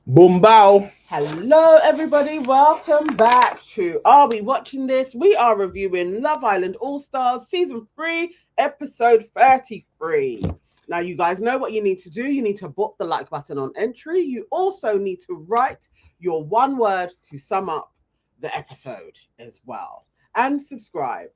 Boom bow. Hello, everybody. Welcome back to Are We Watching This? We are reviewing Love Island All-Stars Season 3, Episode 33. Now, you guys know what you need to do. You need to book the like button on entry. You also need to write your one word to sum up the episode as well. And subscribe.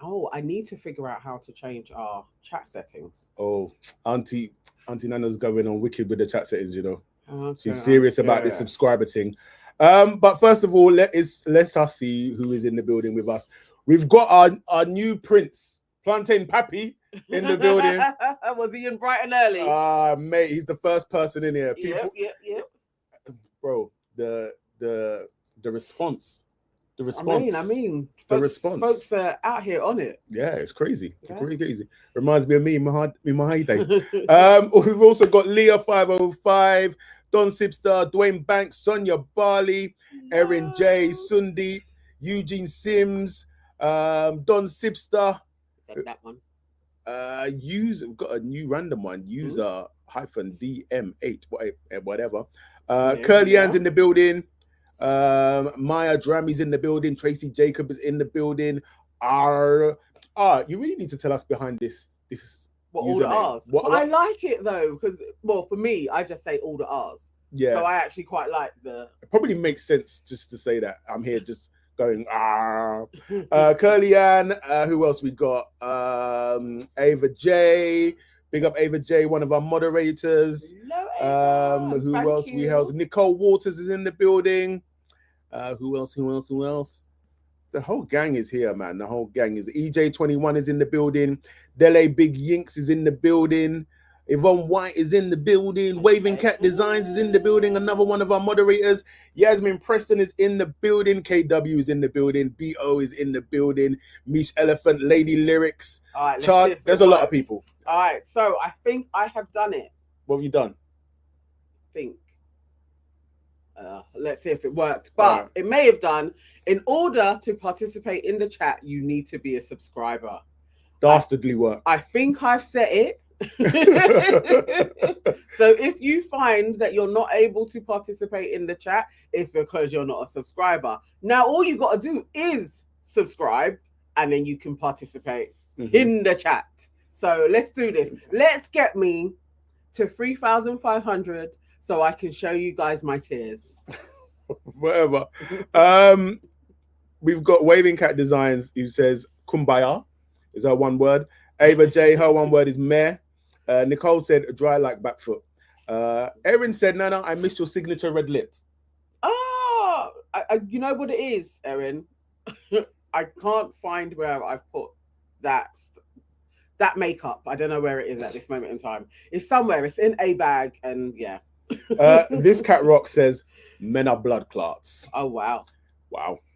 Oh, I need to figure out how to change our chat settings. Oh, Auntie Nana's going on wicked with the chat settings, you know. Okay, She's serious about this subscriber thing. But first of all, let's us see who is in the building with us. We've got our new prince, Plantain Pappy, in the building. Was he in Brighton early? Mate, he's the first person in here. Yep. Bro, the response. The response. I mean, folks are out here on it. Yeah, it's crazy. It's really crazy. Reminds me of me in my heyday. We've also got Leah 505, Don Sipster, Dwayne Banks, Sonia Barley, Erin J, Sundi, Eugene Sims, Don Sipster. That one. We've got a new random one. User -DM8, whatever. Curly Ann's in the building. Maya Drami's in the building. Tracy Jacob is in the building. You really need to tell us behind this what all the R's. I like it though, because for me, I just say all the R's. Yeah. So I actually quite like It probably makes sense just to say that. I'm here just going Curly Ann. Who else we got? Ava J. Big up Ava J, one of our moderators. Hello, Ava. Who else we have? Nicole Waters is in the building. Who else? The whole gang is here, man. The whole gang is. EJ21 is in the building. Dele Big Yinks is in the building. Yvonne White is in the building. Waving Cat Designs is in the building. Another one of our moderators. Yasmin Preston is in the building. KW is in the building. BO is in the building. Mish Elephant, Lady Lyrics. All right, there's a lot of people. All right, so I think I have done it. What have you done? Let's see if it worked. But it may have done. In order to participate in the chat, you need to be a subscriber. Dastardly work. I think I've set it. So if you find that you're not able to participate in the chat, it's because you're not a subscriber. Now, all you got to do is subscribe, and then you can participate in the chat. So let's do this. Let's get me to 3,500 so I can show you guys my tears. Whatever. We've got Waving Cat Designs who says Kumbaya is her one word. Ava J, her one word is meh. Nicole said dry like back foot. Erin said, Nana, I missed your signature red lip. You know what it is, Erin? I can't find where I've put that makeup. I don't know where it is at this moment in time. It's somewhere. It's in a bag, and yeah. This cat rock says men are blood clots. Oh wow.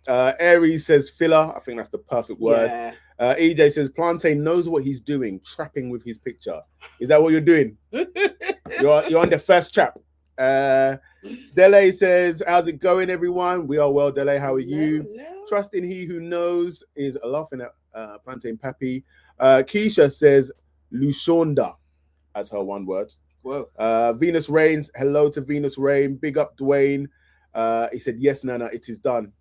Aries says filler. I think that's the perfect word. Yeah. EJ says Plantain knows what he's doing, trapping with his picture. Is that what you're doing? You're on the first trap. Dele says, how's it going, everyone? We are well, Dele. How are you? No. Trust in he who knows is laughing at Plantain Pappy. Keisha says Lushonda as her one word. Whoa. Venus Rains, hello to Venus Rain. Big up Dwayne. He said, yes, Nana, it is done.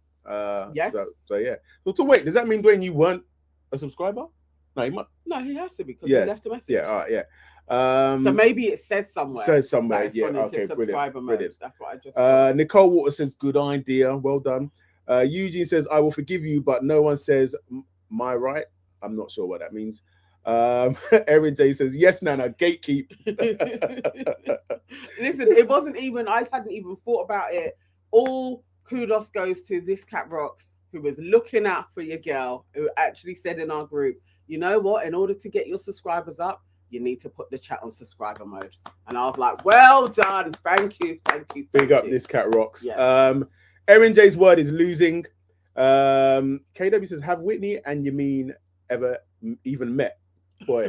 Yes. So yeah. So wait, does that mean, Dwayne, you weren't a subscriber? No, he might. No, he has to be because he left a message. Yeah, all right, yeah. So maybe it says somewhere. Yeah, okay, brilliant. That's what I just. Nicole Waters says, good idea. Well done. Eugene says, I will forgive you, but no one says my right. I'm not sure what that means. Erin J says, yes, Nana, gatekeep. Listen, it wasn't even, I hadn't even thought about it. All kudos goes to this cat rocks who was looking out for your girl, who actually said in our group, you know what, in order to get your subscribers up, you need to put the chat on subscriber mode. And I was like, well done. Thank you. Big up this cat rocks. Yes. Erin J's word is losing. KW says, have Whitney and Yamin ever even met? Boy,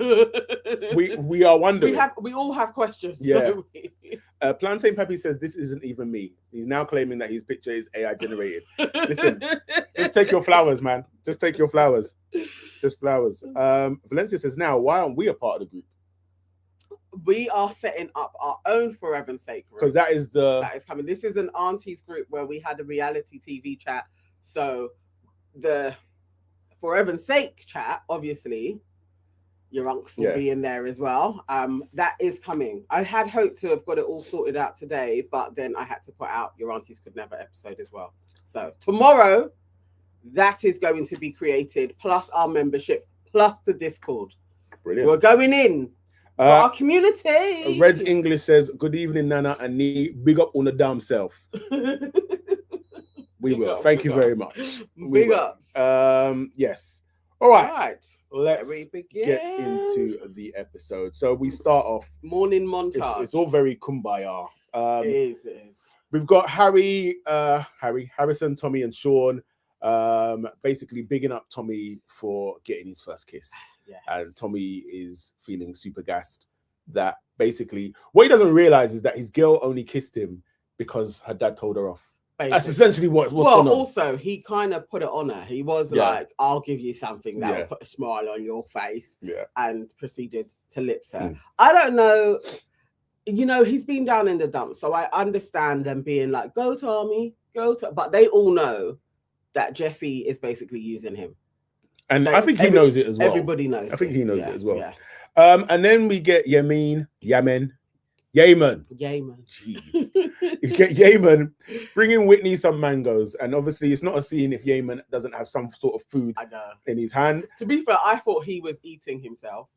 we are wondering. We all have questions. Yeah. Plantain Pappy says this isn't even me. He's now claiming that his picture is AI generated. Listen, just take your flowers, man. Just take your flowers. Just flowers. Valencia says, now, why aren't we a part of the group? we are setting up our own For Heaven's Sake group. Because that is That is coming. This is an aunties group where we had a reality TV chat. So the For Heaven's Sake chat, obviously, your unks will be in there as well. That is coming. I had hoped to have got it all sorted out today, but then I had to put out Your Aunties Could Never episode as well. So tomorrow, that is going to be created, plus our membership, plus the Discord. Brilliant. We're going in for our community. Red's English says, "Good evening, Nana and Nee. Big up on the damn self." We will. Thank you very much. Big ups. Yes. All right. All right. Let's get into the episode. So we start off morning montage. It's all very kumbaya. It is. We've got Harrison, Tommy, and Sean. Basically bigging up Tommy for getting his first kiss. Yes. And Tommy is feeling super gassed that basically what he doesn't realize is that his girl only kissed him because her dad told her off. Basically. That's essentially what's going on. Also, he kind of put it on her. He was like, I'll give you something that will put a smile on your face. Yeah. And proceeded to lips her. I don't know. You know, he's been down in the dumps. So I understand them being like, go Tommy, go to. But they all know that Jesse is basically using him. And I think he knows it as well. Everybody knows. I think he knows it as well. Yes. And then we get Yaman. Jeez. You get Yaman bringing Whitney some mangoes. And obviously, it's not a scene if Yaman doesn't have some sort of food in his hand. To be fair, I thought he was eating himself.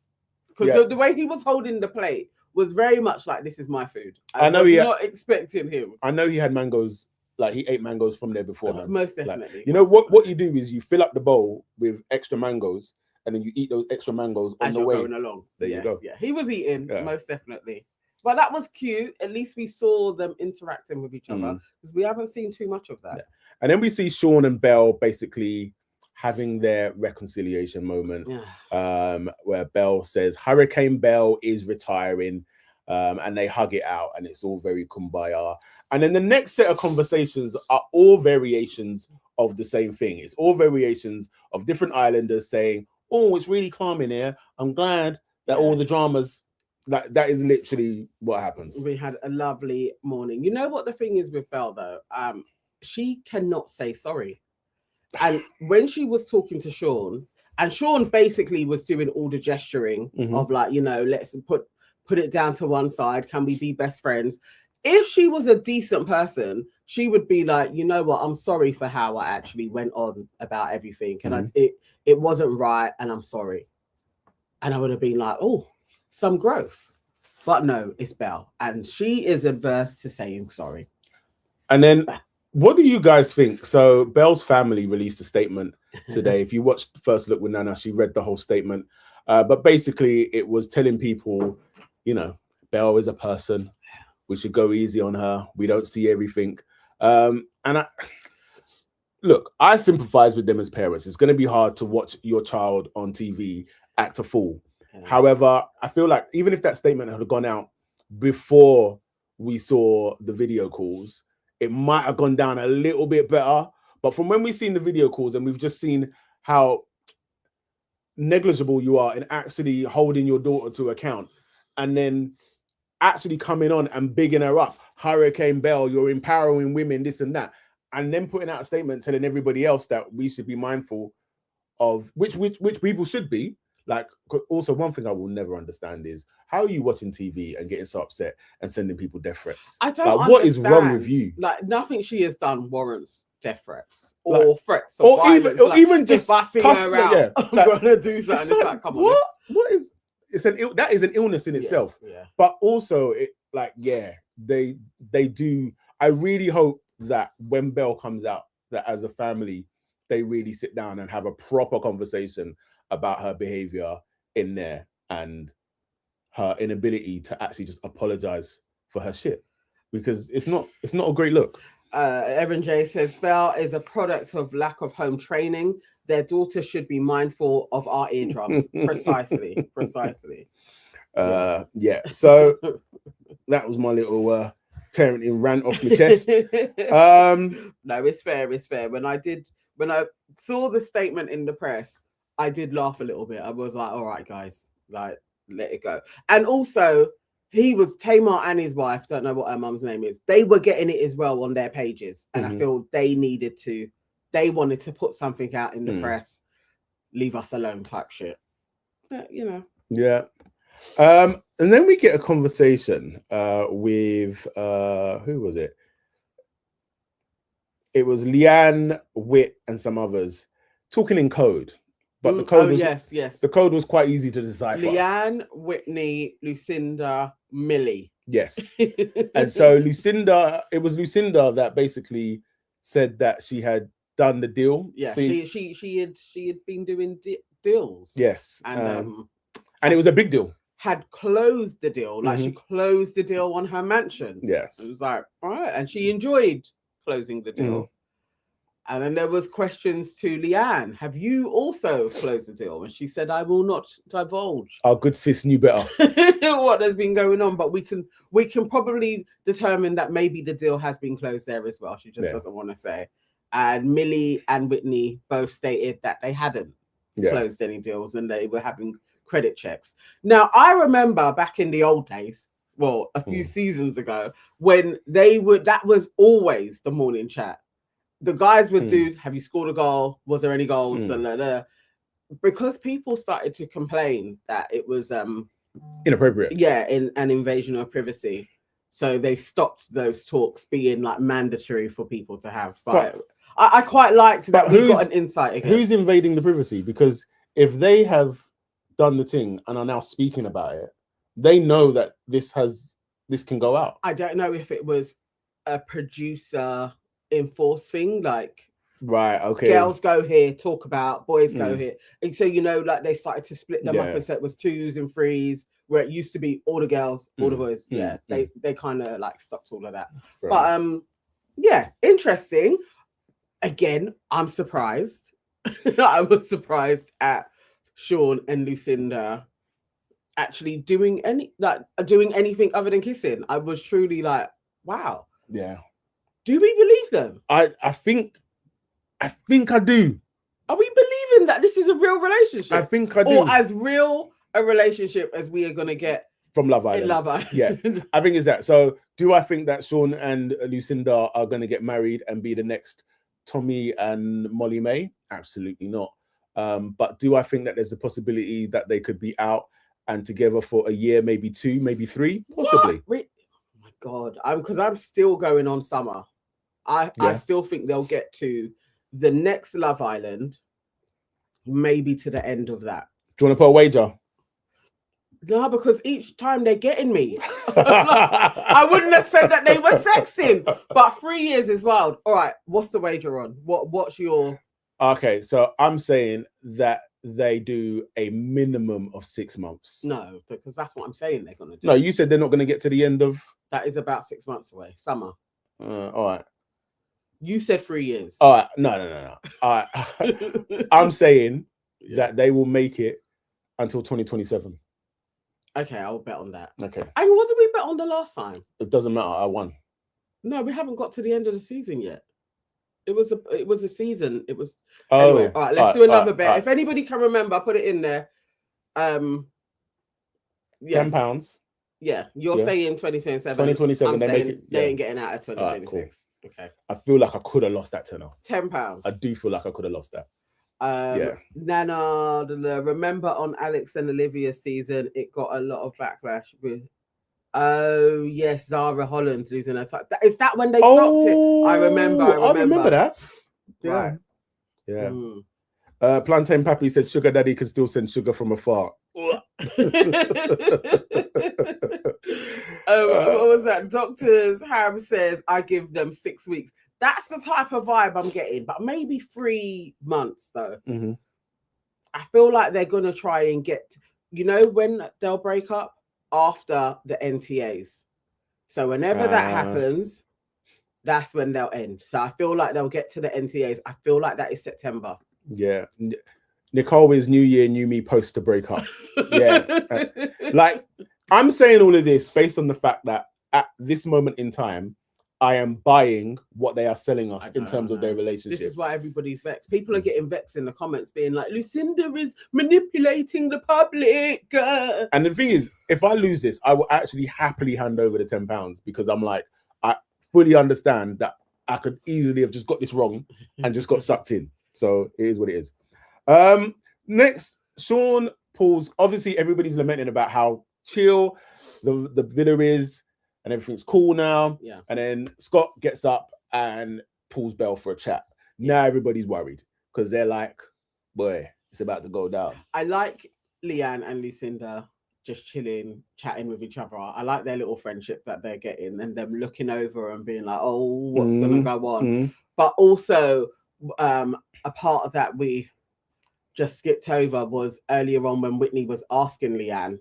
Because the way he was holding the plate was very much like, this is my food. I know he was not expecting him. I know he had mangoes. Like he ate mangoes from there beforehand. Most definitely. Like, you know what you do is you fill up the bowl with extra mangoes and then you eat those extra mangoes on the way. Going along. There you go. Yeah, he was eating, most definitely. But that was cute. At least we saw them interacting with each other because we haven't seen too much of that. Yeah. And then we see Sean and Belle basically having their reconciliation moment where Belle says Hurricane Belle is retiring and they hug it out and it's all very kumbaya. And then the next set of conversations are all variations of the same thing. It's all variations of different islanders saying, oh, it's really calm in here. I'm glad that all the dramas, that is literally what happens. We had a lovely morning. You know what the thing is with Belle, though? She cannot say sorry. And when she was talking to Sean, and Sean basically was doing all the gesturing of like, you know, let's put it down to one side. Can we be best friends? If she was a decent person, she would be like, you know what, I'm sorry for how I actually went on about everything. And it wasn't right. And I'm sorry. And I would have been like, oh, some growth. But no, it's Belle. And she is adverse to saying sorry. And then what do you guys think? So Belle's family released a statement today. If you watched First Look with Nana, she read the whole statement. But basically it was telling people, you know, Belle is a person. We should go easy on her. We don't see everything. And I sympathize with them as parents. It's going to be hard to watch your child on TV act a fool. However, I feel like even if that statement had gone out before we saw the video calls, it might have gone down a little bit better. But from when we've seen the video calls and we've just seen how negligible you are in actually holding your daughter to account and then actually coming on and bigging her up, Hurricane Belle, you're empowering women, this and that, and then putting out a statement telling everybody else that we should be mindful of, which people should be. Like, also one thing I will never understand is how are you watching TV and getting so upset and sending people death threats? I don't like, what is wrong with you? Like, nothing she has done warrants death threats or threats or violence. Even just busting her out. Yeah, I'm gonna do something. It's like, come on. What is? That is an illness in itself. Yeah. But also, they do. I really hope that when Belle comes out, that as a family, they really sit down and have a proper conversation about her behavior in there and her inability to actually just apologize for her shit, because it's not a great look. Evan J says Belle is a product of lack of home training. Their daughter should be mindful of our eardrums. Precisely. Yeah. So that was my little parenting rant off the chest. No, it's fair. When I saw the statement in the press, I did laugh a little bit. I was like, all right, guys, like, let it go. And also, he was Tamar and his wife, don't know what her mum's name is. They were getting it as well on their pages. And I feel they wanted to put something out in the press, leave us alone type shit. You know. Yeah. And then we get a conversation with who was it? It was Leanne, Wit, and some others talking in code. But the code was yes. The code was quite easy to decipher. Leanne, Whitney, Lucinda, Millie. Yes. And so it was Lucinda that basically said that she had done the deal. Yeah, she had been doing deals. Yes. And it was a big deal. Had closed the deal. Like she closed the deal on her mansion. Yes. It was like, all right. And she enjoyed closing the deal. And then there was questions to Leanne. Have you also closed the deal? And she said, I will not divulge. Our good sis knew better. What has been going on, but we can probably determine that maybe the deal has been closed there as well. She just doesn't want to say. And Millie and Whitney both stated that they hadn't closed any deals and they were having credit checks. Now, I remember back in the old days, well, a few seasons ago, when that was always the morning chat. The guys would do, have you scored a goal? Was there any goals? Because people started to complain that it was inappropriate. Yeah, in an invasion of privacy. So they stopped those talks being like mandatory for people to have. But I quite liked that we got an insight again. Who's invading the privacy? Because if they have done the thing and are now speaking about it, they know that this can go out. I don't know if it was a producer enforced thing, like right, okay, girls go here, talk about, boys go here. And so, you know, like they started to split them up and so it was 2s and 3s, where it used to be all the girls, all the boys. They kind of like stopped all of that. But interesting. Again, I'm surprised. I was surprised at Sean and Lucinda actually doing anything other than kissing. I was truly like, wow. Yeah. Do we believe them? I think I do. Are we believing that this is a real relationship? I think I do. Or as real a relationship as we are going to get from Love Island. In Love Island. Yeah, I think it's that. So do I think that Sean and Lucinda are going to get married and be the next Tommy and Molly May? Absolutely not. But do I think that there's a possibility that they could be out and together for a year, maybe 2, maybe 3? Possibly. Oh my God. Because I'm still going on summer. I still think they'll get to the next Love Island, maybe to the end of that. Do you want to put a wager? No, because each time they're getting me. I wouldn't have said that they were sexing, but 3 years is wild. All right, what's the wager on? What's your... Okay, so I'm saying that they do a minimum of 6 months. No, because that's what I'm saying they're going to do. No, you said they're not going to get to the end of... That is about 6 months away. Summer. All right. You said 3 years. All right. No. All right. I'm saying that they will make it until 2027. Okay, I'll bet on that. Okay. I mean, what did we bet on the last time? It doesn't matter. I won. No, we haven't got to the end of the season yet. It was a season. It was anyway. All right, let's do another bet. If anybody can remember, put it in there. £10. Yeah, you're saying 2027. 2027. They make it. They ain't getting out of 2026. Cool. Okay. I feel like I could have lost that tenner. £10. I do feel like I could have lost that. Nana, remember on Alex and Olivia's season, it got a lot of backlash with. Oh yes, Zara Holland losing her touch. Is that when they stopped it? I remember that. Yeah. Right. Yeah. Plantain Pappy said Sugar Daddy can still send sugar from afar. What was that? Doctors Ham says I give them 6 weeks. That's the type of vibe I'm getting, but maybe 3 months though. Mm-hmm. I feel like they're gonna try and get, you know, when they'll break up after the NTAs. So whenever that happens, that's when they'll end. So I feel like they'll get to the NTAs. I feel like that is September. Yeah. Nicole is New Year, New Me post to break up. Yeah. Like, I'm saying all of this based on the fact that at this moment in time, I am buying what they are selling us I in don't terms of know. their relationship. This is why everybody's vexed. People are getting vexed in the comments, being like, Lucinda is manipulating the public. And the thing is, if I lose this, I will actually happily hand over the £10 because I'm like, I fully understand that I could easily have just got this wrong and just got sucked in. So it is what it is. Next, Sean pulls. Obviously, everybody's lamenting about how chill the villa is and everything's cool now. Yeah. And then Scott gets up and pulls Belle for a chat. Now everybody's worried because they're like, boy, it's about to go down. I like Leanne and Lucinda just chilling, chatting with each other. I like their little friendship that they're getting and them looking over and being like, oh, what's going to go on? But also, a part of that we just skipped over was earlier on when Whitney was asking Leanne,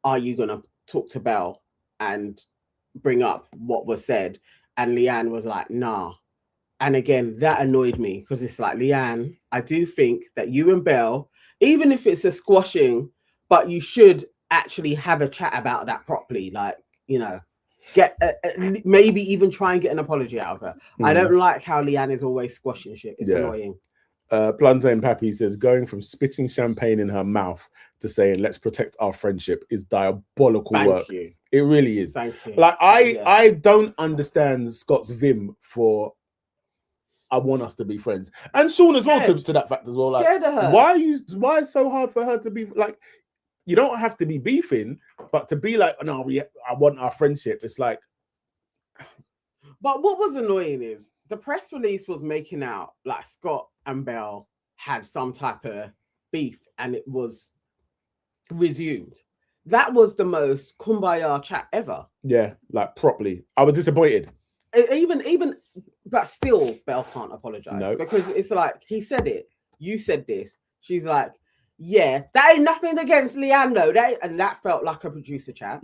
are you going to talk to Belle and bring up what was said? And Leanne was like, nah. And again, that annoyed me because it's like, Leanne, I do think that you and Belle, even if it's a squashing, but you should actually have a chat about that properly. Like, you know, get maybe even try and get an apology out of her. I don't like how Leanne is always squashing shit. It's annoying. Plantain Pappy says going from spitting champagne in her mouth to saying let's protect our friendship is diabolical work. Thank you. It really is. Thank you. Like I don't understand Scott's vim for I want us to be friends. And Sean as well to that fact as well. Like Scared of her. why it's so hard for her to be like, you don't have to be beefing, but to be like, no, I want our friendship. It's like. But what was annoying is the press release was making out like Scott and Belle had some type of beef and it was resumed. That was the most kumbaya chat ever. Yeah, like properly. I was disappointed. Even, but still, Belle can't apologize because it's like he said it. You said this. She's like, yeah, that ain't nothing against Leanne though. And that felt like a producer chat.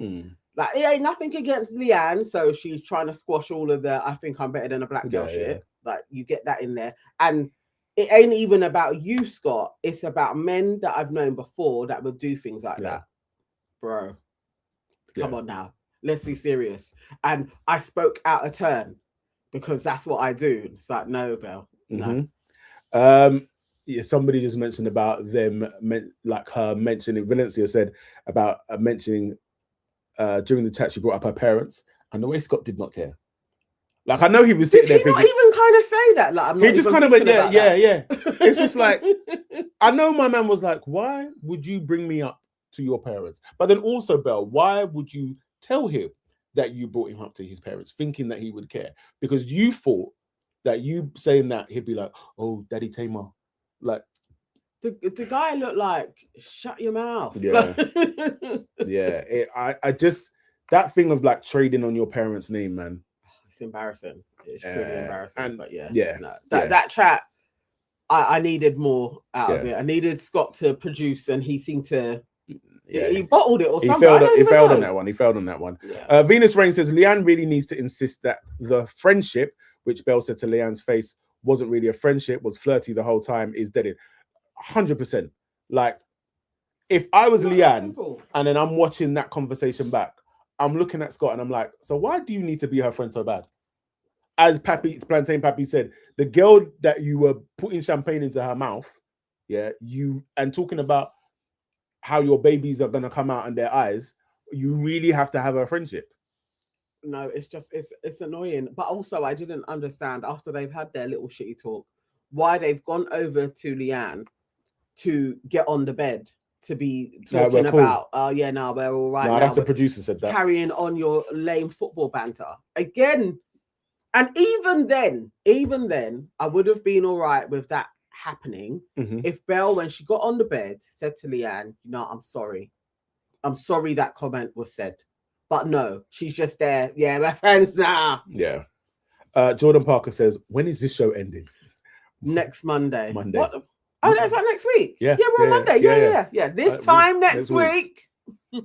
Like it ain't nothing against Leanne, so she's trying to squash all of the I think I'm better than a black girl shit. Like you get that in there. And it ain't even about you, Scott. It's about men that I've known before that would do things like that. Bro. Come on now. Let's be serious. And I spoke out of turn because that's what I do. It's like, no, Belle. No. Yeah, somebody just mentioned about them, like her mentioning, Valencia said about mentioning during the chat, she brought up her parents, and the way Scott did not care. Like, I know he was sitting there thinking. Did he not even kind of say that? Like, I'm not he just kind of went, yeah. It's just like, I know my man was like, why would you bring me up to your parents? But then also, Belle, why would you tell him that you brought him up to his parents, thinking that he would care? Because you thought that you saying that he'd be like, oh, Daddy Tamar. Like, the guy looked like, shut your mouth. Yeah. I just, that thing of like trading on your parents' name, man. It's embarrassing. It's truly embarrassing. But that chat, I needed more out of it. I needed Scott to produce, and he seemed to. He bottled it or something. He failed on that one. Yeah. Venus Rain says Leanne really needs to insist that the friendship, which Belle said to Leanne's face, wasn't really a friendship, was flirty the whole time, is dead. 100%. Like, if I was Leanne and then I'm watching that conversation back, I'm looking at Scott and I'm like, so why do you need to be her friend so bad? As Plantain Pappy said, the girl that you were putting champagne into her mouth, and talking about how your babies are gonna come out in their eyes, you really have to have a friendship. No, it's just it's annoying. But also I didn't understand after they've had their little shitty talk, why they've gone over to Leanne to get on the bed to be talking about, we're all right. No, that's the producer said that. Carrying on your lame football banter. Again, and even then, I would have been all right with that happening if Belle, when she got on the bed, said to Leanne, I'm sorry. I'm sorry that comment was said. But no, she's just there. Yeah, we're friends now. Yeah. Jordan Parker says, when is this show ending? Next Monday. What? Oh, that's like next week. Yeah, we're on Monday. Yeah. This time next week.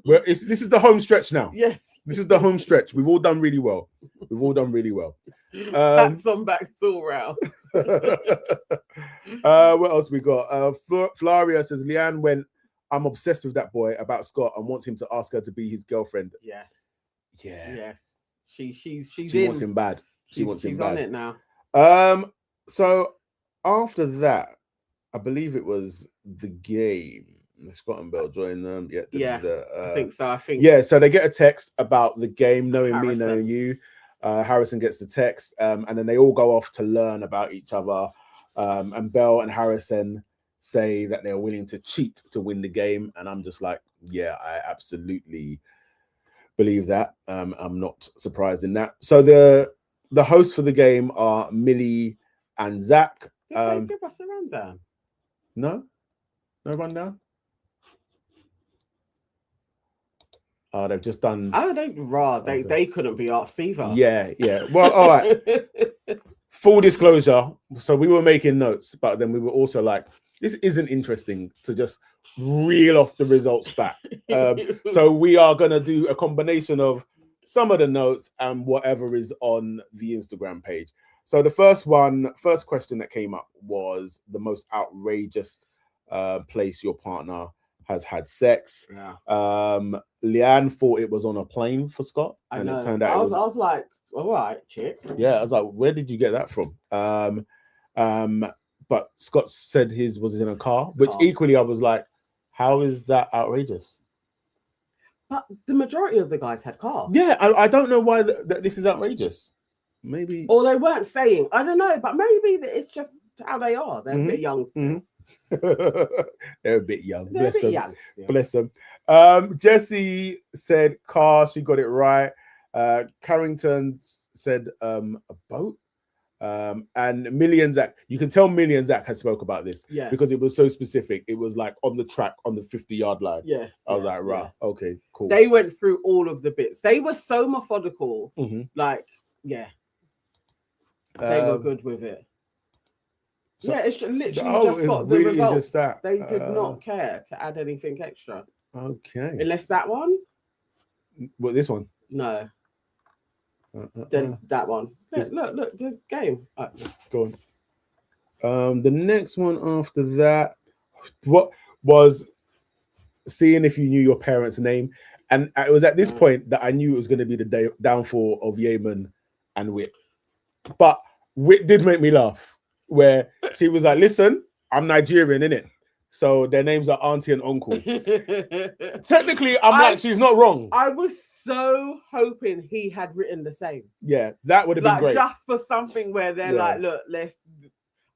This is the home stretch now. Yes. This is the home stretch. We've all done really well. Bats on backs all round. What else we got? Flaria says Leanne went, I'm obsessed with that boy about Scott and wants him to ask her to be his girlfriend. Yes. Yeah. Yes. She wants him bad. She wants him she's bad. on it now. So after that, I believe it was the game. Scott and Bell joined them. Yeah, I think so. I think yeah. So they get a text about the game, knowing me, Harrison. knowing you. Harrison gets the text, and then they all go off to learn about each other. And Bell and Harrison say that they're willing to cheat to win the game, and I'm just like, yeah, I absolutely believe that. I'm not surprised in that. So the hosts for the game are Millie and Zach. Did they give us a rundown? No rundown. Oh, they've just done. Oh, they couldn't be asked either. Yeah. Well, all right. Full disclosure. So we were making notes, but then we were also like, this isn't interesting to just reel off the results back. So we are gonna do a combination of some of the notes and whatever is on the Instagram page. So the first question that came up was the most outrageous place your partner has had sex. Yeah. Leanne thought it was on a plane for Scott, and it turned out I was like, all right, chick. Yeah, I was like, where did you get that from? But Scott said his was in a car, which equally I was like, how is that outrageous? But the majority of the guys had cars. Yeah, I don't know why this is outrageous. Maybe, or they weren't saying. I don't know, but maybe it's just how they are. They're a bit young still. They're a bit young. They're Bless a bit them. young still. Bless them. Jessie said car. She got it right. Carrington said a boat. And Millie and Zach, you can tell Millie and Zach has spoke about this, because it was so specific. It was like on the track on the 50-yard line. Yeah, I was like, right, okay, cool. They went through all of the bits. They were so methodical. Like, yeah, they were good with it. So, it's literally just got the results. They did not care to add anything extra. Okay. Unless that one. What, this one? No. Then that one. Look, the game. Go on. The next one after that, what was seeing if you knew your parents' name, and it was at this point that I knew it was going to be the downfall of Yemen and Wit. But Wit did make me laugh, where she was like, "Listen, I'm Nigerian, innit? So their names are auntie and uncle." Technically, I'm like, she's not wrong. I was so hoping he had written the same. Yeah, that would have been great. Just for something where they're like, look,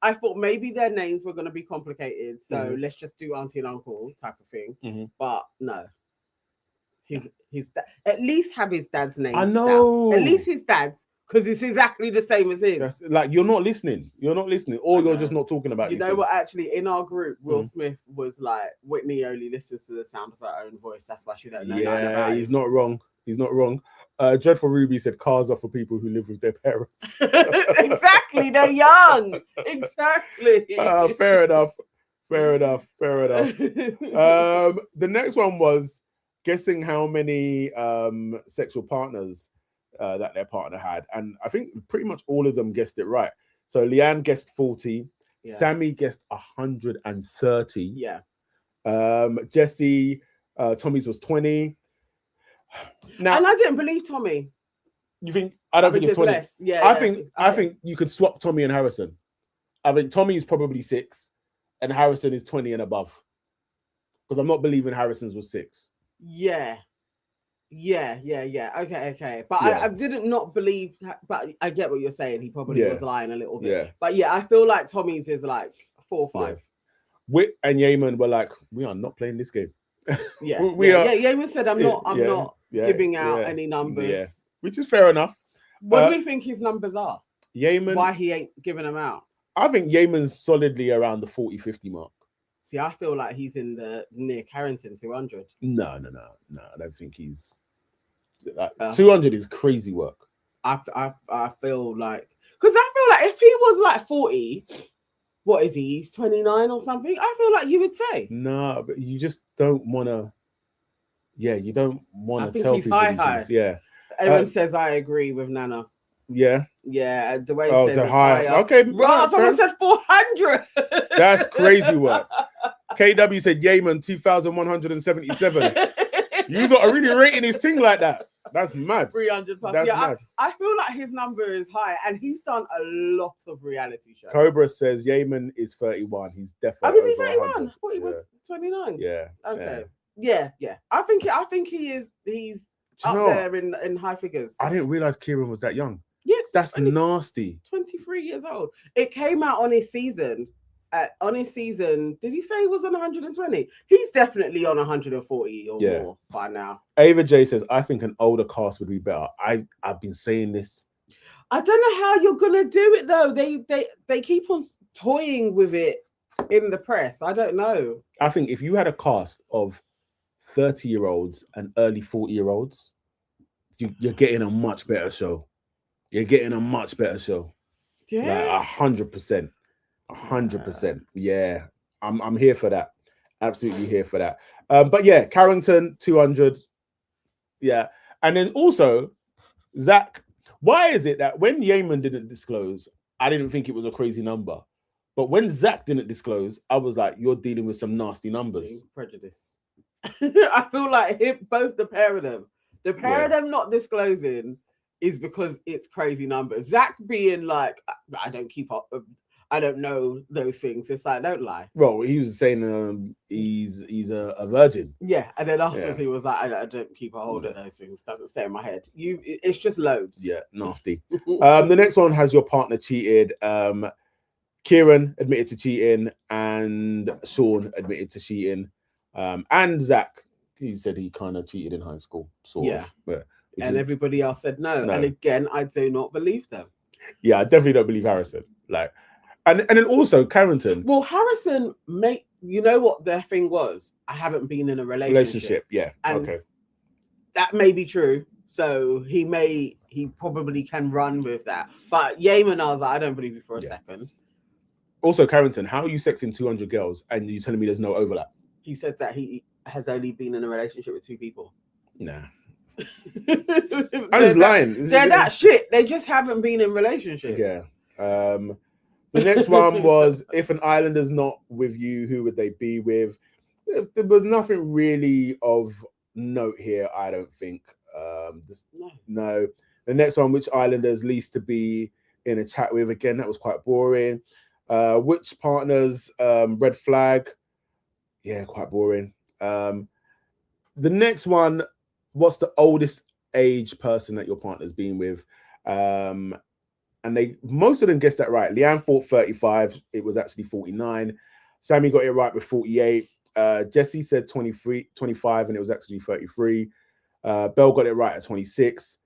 I thought maybe their names were going to be complicated, so let's just do auntie and uncle type of thing. But no, at least have his dad's name. I know. At least his dad's. Because it's exactly the same as his. That's, like, you're not listening. Or you're just not talking about it. You know what? Actually, in our group, Will Smith was like, Whitney only listens to the sound of her own voice. That's why she don't know. Yeah, he's not wrong. Dreadful Ruby said cars are for people who live with their parents. Exactly. They're young. Exactly. Fair enough. The next one was guessing how many sexual partners that their partner had, and I think pretty much all of them guessed it right. So Leanne guessed 40, Sammy guessed 130. Yeah. Jessie, Tommy's was 20. Now, and I didn't believe Tommy. You think? I don't think it's 20. Less. Yeah. I think you could swap Tommy and Harrison. I think Tommy is probably 6, and Harrison is 20 and above. Because I'm not believing Harrison's was 6. Yeah. Okay. But I didn't not believe, but I get what you're saying. He probably was lying a little bit. Yeah. But yeah, I feel like Tommy's is like 4 or 5. Yeah. Wit and Yemen were like, we are not playing this game. Yeah. Yemen said, I'm not giving out any numbers. Yeah. Which is fair enough. What do we think his numbers are? Yemen. Why he ain't giving them out? I think Yemen's solidly around the 40-50 mark. See, I feel like he's in the near Carrington 200. No. I don't think he's. 200 is crazy work. I feel like, because I feel like if he was like 40, what is he? He's 29 or something. I feel like you would say. No, but you just don't want to. Yeah, you don't want to tell he's people. High. Yeah. Everyone says I agree with Nana. Yeah. Yeah, the way it says it's high. Okay. Right, someone said 400. That's crazy work. KW said Yemen 2,177. You lot are really rating his thing like that. That's mad. 300 plus. That's Yeah, mad. I feel like his number is high, and he's done a lot of reality shows. Cobra says Yeaman is 31. He's Oh, definitely is he over 31? 100. I thought he was 29. Yeah. Okay. Yeah. I think he is. He's up there in high figures. I didn't realize Kieran was that young. Yes, That's nasty. 23 years old. It came out on his season. Did he say he was on 120? He's definitely on 140 or more by now. Ava J says, I think an older cast would be better. I've been saying this. I don't know how you're gonna do it though. They keep on toying with it in the press. I don't know. I think if you had a cast of 30-year-olds and early 40-year-olds, you're getting a much better show. You're getting a much better show. Yeah. Like 100%. 100%. Yeah. I'm here for that. Absolutely here for that. But yeah, Carrington 200. Yeah. And then also Zach, why is it that when Yeaman didn't disclose, I didn't think it was a crazy number. But when Zach didn't disclose, I was like, you're dealing with some nasty numbers. Prejudice. I feel like both the pair of them not disclosing is because it's crazy numbers. Zach being like, I don't keep up, I don't know those things. It's like, don't lie. Well, he was saying he's a virgin. Yeah, and then afterwards he was like, I don't keep a hold of those things. Doesn't stay in my head. It's just loads. Yeah, nasty. The next one has your partner cheated. Kieran admitted to cheating, and Sean admitted to cheating. And Zach, he said he kind of cheated in high school, sort of. And everybody else said no. And again, I do not believe them. Yeah, I definitely don't believe Harrison. Like, and then also Carrington. Well, Harrison, you know what their thing was? I haven't been in a relationship. Yeah. And okay. That may be true. So he probably can run with that. But Yeaman, I was like, I don't believe you for a second. Also, Carrington, how are you sexing 200 girls and you telling me there's no overlap? He said that he has only been in a relationship with 2 people. Nah. I'm just lying. They're that shit. They just haven't been in relationships. Yeah. The next one was, if an islander's not with you, who would they be with? There was nothing really of note here, I don't think. No. The next one, which islanders least to be in a chat with? Again, that was quite boring. Which partners, red flag? Yeah, quite boring. The next one, what's the oldest age person that your partner's been with? And most of them guessed that right. Leanne thought 35. It was actually 49. Sammy got it right with 48. Jesse said 25, and it was actually 33. Belle got it right at 26.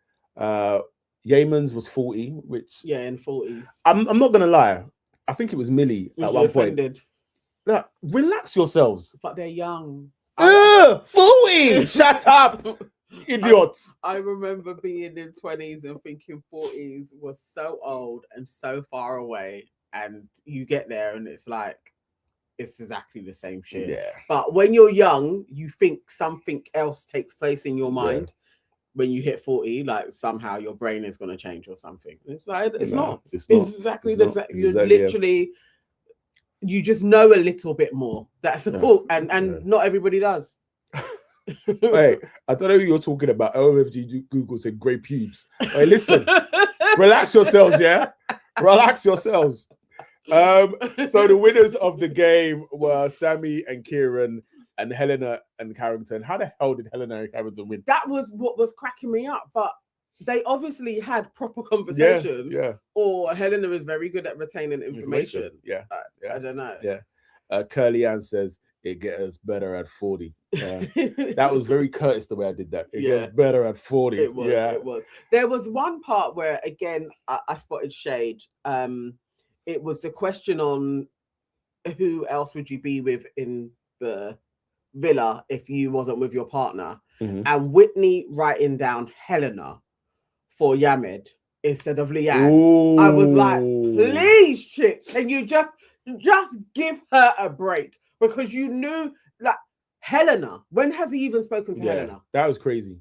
Yeaman's was 40, which in 40s. I'm not gonna lie. I think it was Millie at one point. Like, relax yourselves. But they're young. 40! Shut up, idiots. I remember being in 20s and thinking 40s was so old and so far away. And you get there and it's like, it's exactly the same shit. Yeah. But when you're young, you think something else takes place in your mind. Yeah. When you hit 40, like somehow your brain is going to change or something. It's like, it's not. It's exactly the same. You're literally, you just know a little bit more. That's all. And not everybody does. Hey, I don't know who you're talking about. OMFG Google said grey pubes. Hey, listen, relax yourselves, yeah? Relax yourselves. So the winners of the game were Sammy and Kieran and Helena and Carrington. How the hell did Helena and Carrington win? That was what was cracking me up. But they obviously had proper conversations. Yeah. Or Helena is very good at retaining information. Yeah. I don't know. Yeah. Curly Ann says it gets better at 40. That was very Curtis the way I did that. It gets better at 40. It was. There was one part where, again, I spotted shade. It was the question on who else would you be with in the villa if you wasn't with your partner, and Whitney writing down Helena for Yamed instead of Leanne. Ooh. I was like, please, chick, can you just give her a break? Because you knew, like, Helena, when has he even spoken to Helena? That was crazy.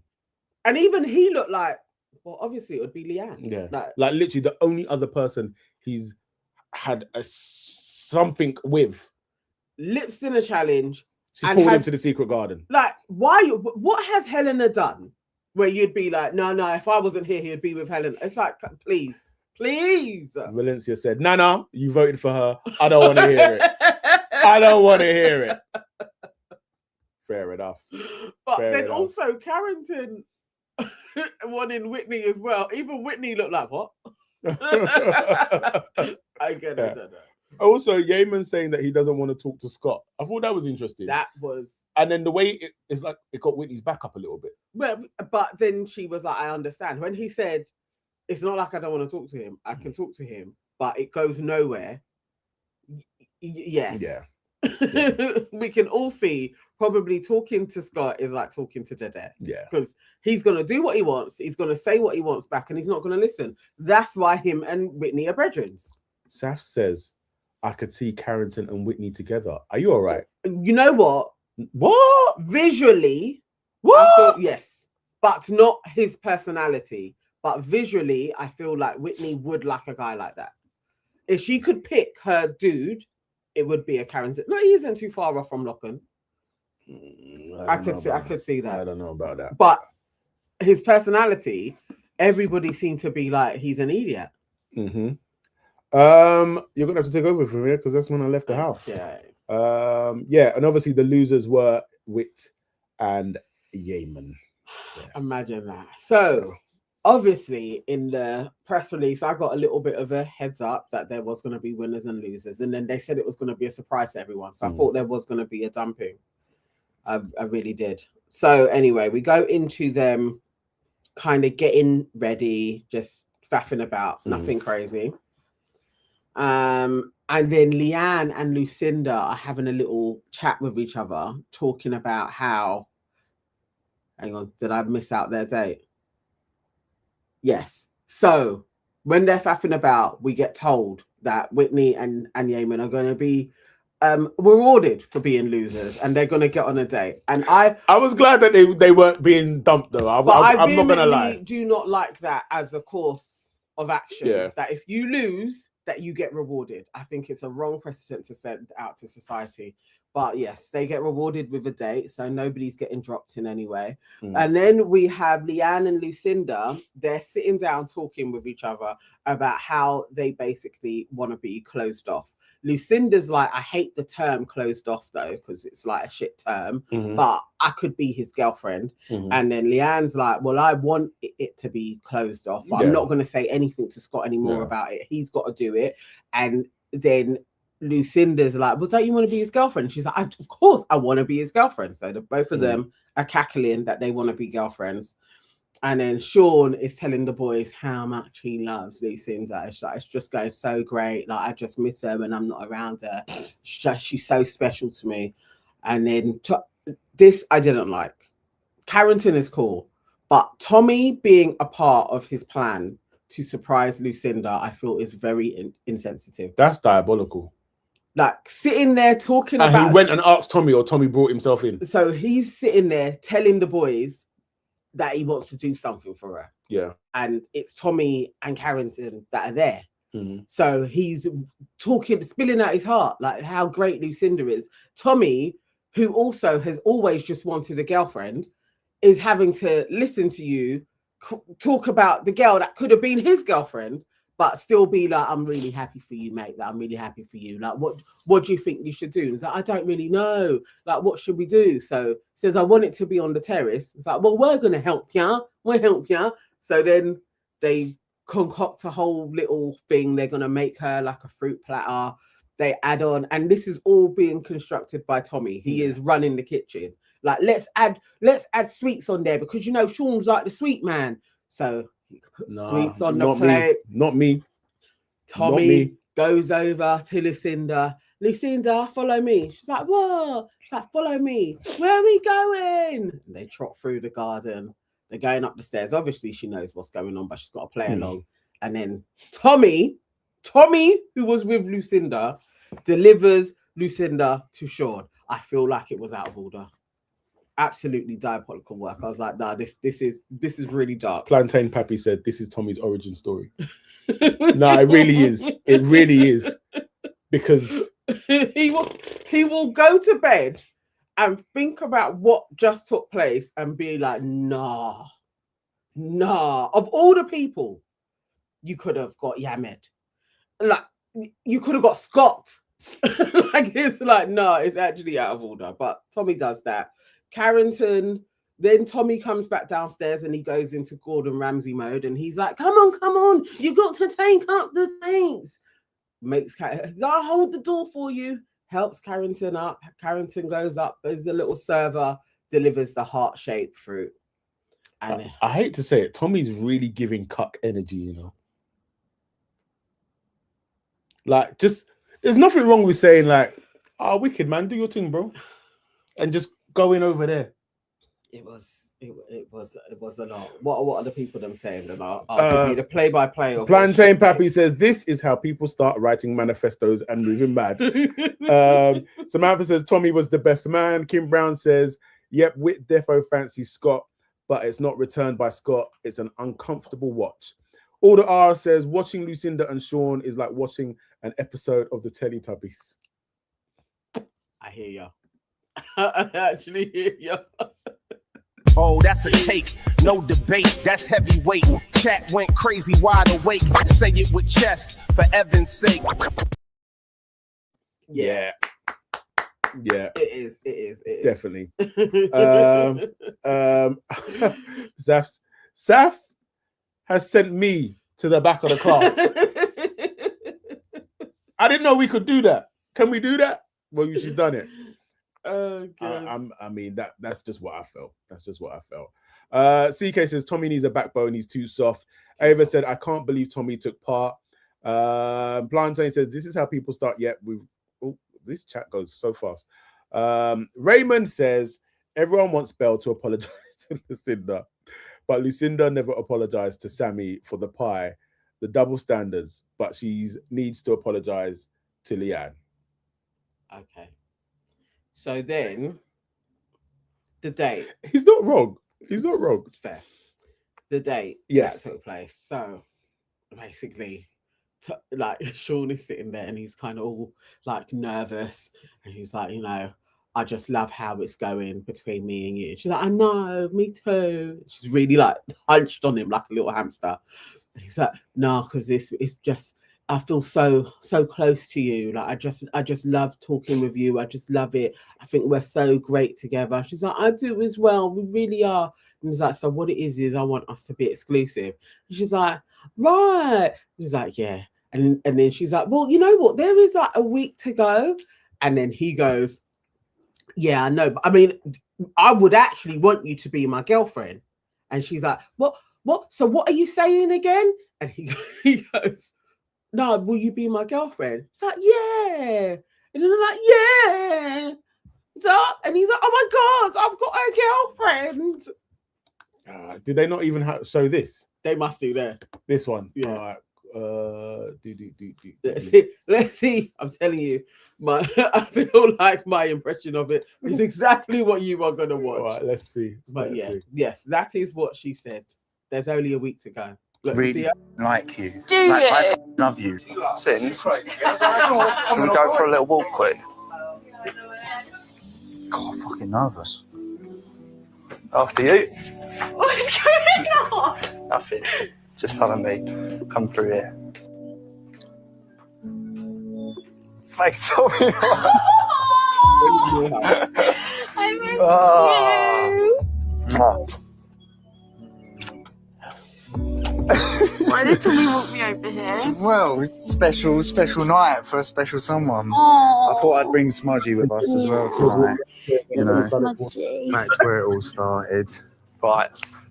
And even he looked like, well, obviously it would be Leanne. Yeah, like literally the only other person he's had something with. Lips in a challenge. She pulled him to the secret garden. Like, why? What has Helena done where you'd be like, no, if I wasn't here, he'd be with Helen. It's like, please. Valencia said, no, you voted for her. I don't want to hear it. I don't want to hear it. Fair enough. But then also Carrington wanting Whitney as well. Even Whitney looked like, what? I get it. Also, Yeaman saying that he doesn't want to talk to Scott. I thought that was interesting. And then the way it's like it got Whitney's back up a little bit. Well, but then she was like, I understand. When he said, it's not like I don't want to talk to him. I can talk to him, but it goes nowhere. Yes. Yeah. We can all see probably talking to Scott is like talking to Jade. Yeah. Because he's going to do what he wants. He's going to say what he wants back and he's not going to listen. That's why him and Whitney are brethren. Saf says, I could see Carrington and Whitney together. Are you all right? You know what? What? Visually, yes. But not his personality. But visually, I feel like Whitney would like a guy like that. If she could pick her dude, it would be a Carrington. No, he isn't too far off from Locken. I could see that. I don't know about that. But his personality, everybody seemed to be like, he's an idiot. Mm-hmm. You're gonna have to take over from here because that's when I left the house. Yeah. And obviously the losers were Wit and Yeaman. Yes. Imagine that. So obviously in the press release, I got a little bit of a heads up that there was going to be winners and losers, and then they said it was going to be a surprise to everyone. So I thought there was going to be a dumping. I really did. So anyway, we go into them kind of getting ready, just faffing about, nothing crazy. And then Leanne and Lucinda are having a little chat with each other, talking about how, hang on, did I miss out their date? Yes. So when they're faffing about, we get told that Whitney and Yeaman are going to be rewarded for being losers, and they're going to get on a date. And I was glad that they weren't being dumped though. I'm not going to lie. Do not like that as a course of action. Yeah. That if you lose, that you get rewarded. I think it's a wrong precedent to send out to society. But yes, they get rewarded with a date, so nobody's getting dropped in anyway. And then we have Leanne and Lucinda. They're sitting down talking with each other about how they basically want to be closed off. Lucinda's like, I hate the term closed off though, because it's like a shit term, but I could be his girlfriend. And then Leanne's like, well, I want it to be closed off, but I'm not going to say anything to Scott anymore about it. He's got to do it. And then Lucinda's like, well, don't you want to be his girlfriend? She's like, of course I want to be his girlfriend. So both of them are cackling that they want to be girlfriends. And then Sean is telling the boys how much he loves Lucinda. It's like, it's just going so great. Like, I just miss her when I'm not around her. She's so special to me. And then this I didn't like. Carrington is cool, but Tommy being a part of his plan to surprise Lucinda, I feel is very insensitive. That's diabolical. Like sitting there talking about. He went and asked Tommy, or Tommy brought himself in. So he's sitting there telling the boys that he wants to do something for her. Yeah. And it's Tommy and Carrington that are there. So he's talking, spilling out his heart, like how great Lucinda is. Tommy, who also has always just wanted a girlfriend, is having to listen to you talk about the girl that could have been his girlfriend, but still be like, I'm really happy for you, mate. Like, I'm really happy for you. Like, what do you think you should do? And it's like, I don't really know. Like, what should we do? So he says, I want it to be on the terrace. It's like, well, we're going to help you. We'll help you. So then they concoct a whole little thing. They're going to make her like a fruit platter. They add on, and this is all being constructed by Tommy. He is running the kitchen. Like, let's add sweets on there because, you know, Sean's like the sweet man. So he puts sweets on the plate. Not me. Tommy goes over to Lucinda. Lucinda, follow me. She's like, what? She's like, follow me. Where are we going? And they trot through the garden. They're going up the stairs. Obviously, she knows what's going on, but she's got to play along. And then Tommy, who was with Lucinda, delivers Lucinda to Sean. I feel like it was out of order. Absolutely diabolical work. I was like, nah, this is really dark. Plantain Pappy said this is Tommy's origin story. No, it really is. It really is. Because he will go to bed and think about what just took place and be like, nah, Nah, of all the people, you could have got Yamed. Like, you could have got Scott. Like, it's like, no, it's actually out of order. But Tommy does that. Carrington, then Tommy comes back downstairs and he goes into Gordon Ramsay mode and he's like, come on, you got to take up the things. I'll hold the door for you. Helps Carrington up. Carrington goes up as a little server, delivers the heart-shaped fruit. And I hate to say it, Tommy's really giving cuck energy, you know. Like, just there's nothing wrong with saying like, "Oh, wicked man, do your thing, bro," and just going over there. It was a lot. What are the people them saying? And I'll give you the play-by-play of Plantain Pappy says this is how people start writing manifestos and moving mad. Samantha says Tommy was the best man. Kim Brown says, yep, Whit defo fancies Scott, but it's not returned by Scott. It's an uncomfortable watch. Alder R says watching Lucinda and Sean is like watching an episode of the Teletubbies. I hear you. I actually hear you. Oh, that's a take, no debate, that's heavyweight. Chat went crazy, wide awake. Say it with chest, for Evan's sake. Yeah. It is. Definitely. Saf has sent me to the back of the class. I didn't know we could do that. Can we do that? Well, she's done it. Oh, God. I mean, that's just what I felt. CK says Tommy needs a backbone. He's too soft. Ava said, I can't believe Tommy took part. Plantain says, this is how people start. This chat goes so fast. Raymond says, everyone wants Belle to apologize to Lucinda, but Lucinda never apologized to Sammy for the pie, the double standards, but she needs to apologize to Leanne. Okay. So then, the date. He's not wrong. It's fair. The date that took place. So, basically, like, Sean is sitting there and he's kind of all, like, nervous. And he's like, you know, I just love how it's going between me and you. She's like, I know, me too. She's really, like, hunched on him like a little hamster. And he's like, no, because it's just... I feel so close to you. Like I just love talking with you. I just love it. I think we're so great together. She's like, I do as well. We really are. And he's like, so what it is I want us to be exclusive. And she's like, right. He's like, yeah. And then she's like, well, you know what? There is like a week to go. And then he goes, yeah, I know. But I mean, I would actually want you to be my girlfriend. And she's like, what? So what are you saying again? And he goes, no, will you be my girlfriend? It's like, yeah. And then they're like, yeah. So, and he's like, oh my God, I've got a girlfriend. Did they not even show this? They must do that. This one. Yeah. Let's see. I'm telling you, I feel like my impression of it is exactly what you are going to watch. All right, let's see. But yes, that is what she said. There's only a week to go. Look, really like you. Do like, you? I love you. Since, should we go for a little walk quick? God, I'm fucking nervous. After you. What's going on? Nothing. Just follow me. Come through here. Face told me. I miss you. Why did Tommy walk me over here? Well, it's special night for a special someone. Aww. I thought I'd bring Smudgy with us as well tonight. You know, Smudgy. that's where it all started. Right,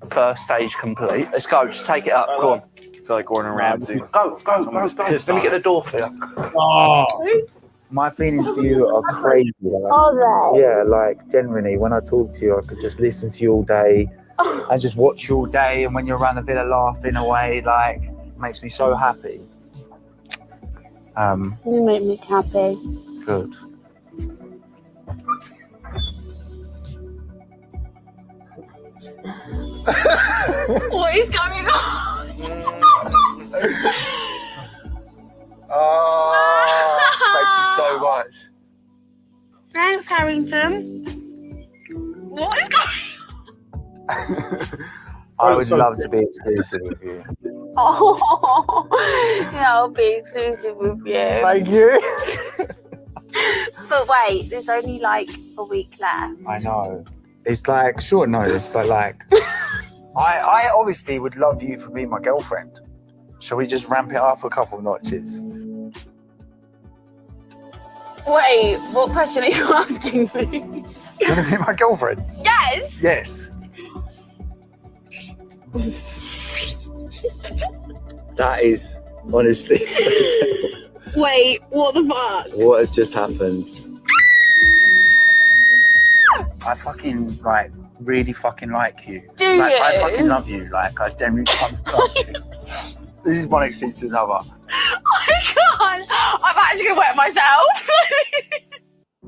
first stage complete. Let's go, just take it up. Go on. I feel like Gordon Ramsay. Go. Let me get the door for you. Oh. My feelings for you are crazy. Like, Are they? yeah, like genuinely, when I talk to you, I could just listen to you all day. I just watch you all day, and when you're around the villa laughing away, like, it makes me so happy. You make me happy. Good. What is going on? Oh, thank you so much. Thanks, Harrington. What is going on? I would love to be exclusive with you. Oh, yeah, I'll be exclusive with you. Thank you. But wait, there's only like a week left. I know. It's like short notice, but like, I obviously would love you for being my girlfriend. Shall we just ramp it up a couple notches? Wait, what question are you asking me? Do you want to be my girlfriend? Yes. Yes. That is honestly Wait, what the fuck? what has just happened. I fucking like really fucking like you. Do like, you? I fucking love you. Like I genuinely love you. This is one extreme to another. I can't. I'm actually gonna wet myself.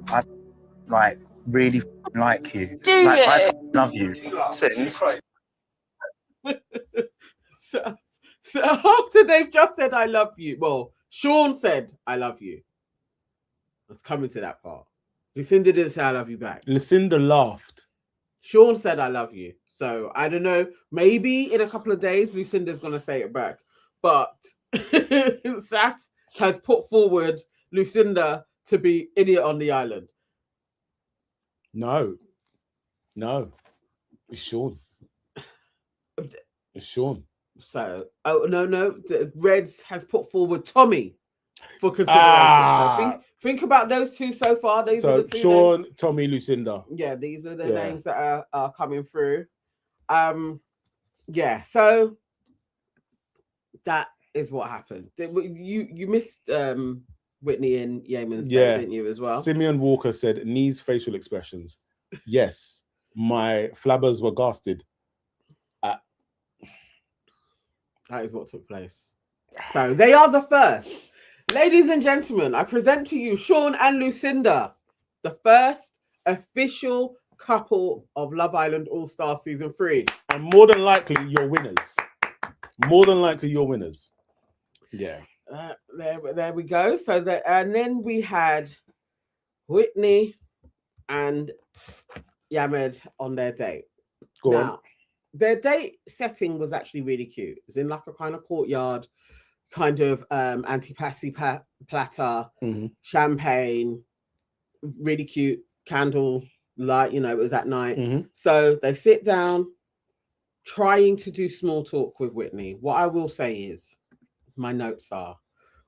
I like really fucking like you. Do like, you? I fucking love you. Since So after they've just said I love you, well, Sean said I love you. Let's come into that part. Lucinda didn't say I love you back. Lucinda laughed. Sean said I love you. So I don't know. Maybe in a couple of days, Lucinda's gonna say it back. But Saf has put forward Lucinda to be idiot on the island. No. It's Sean. It's Sean. So, oh no, the Reds has put forward Tommy for consideration. So think about those two so far. These are the two Sean, names. Tommy, Lucinda. Yeah, these are the names that are coming through. Yeah, so that is what happened. You missed Whitney and Yeaman's day, didn't you, as well? Simeon Walker said, knees, facial expressions. Yes, my flabbers were gasted. That is what took place. So they are the first. Ladies and gentlemen, I present to you Sean and Lucinda, the first official couple of Love Island All-Stars Season 3. And more than likely, you're winners. More than likely, you're winners. Yeah. There we go. So and then we had Whitney and Yamed on their date. Go on. Their date setting was actually really cute. It was in like a kind of courtyard, kind of antipasti platter, champagne, really cute candle light, it was at night. So they sit down, trying to do small talk with Whitney. What I will say is, my notes are,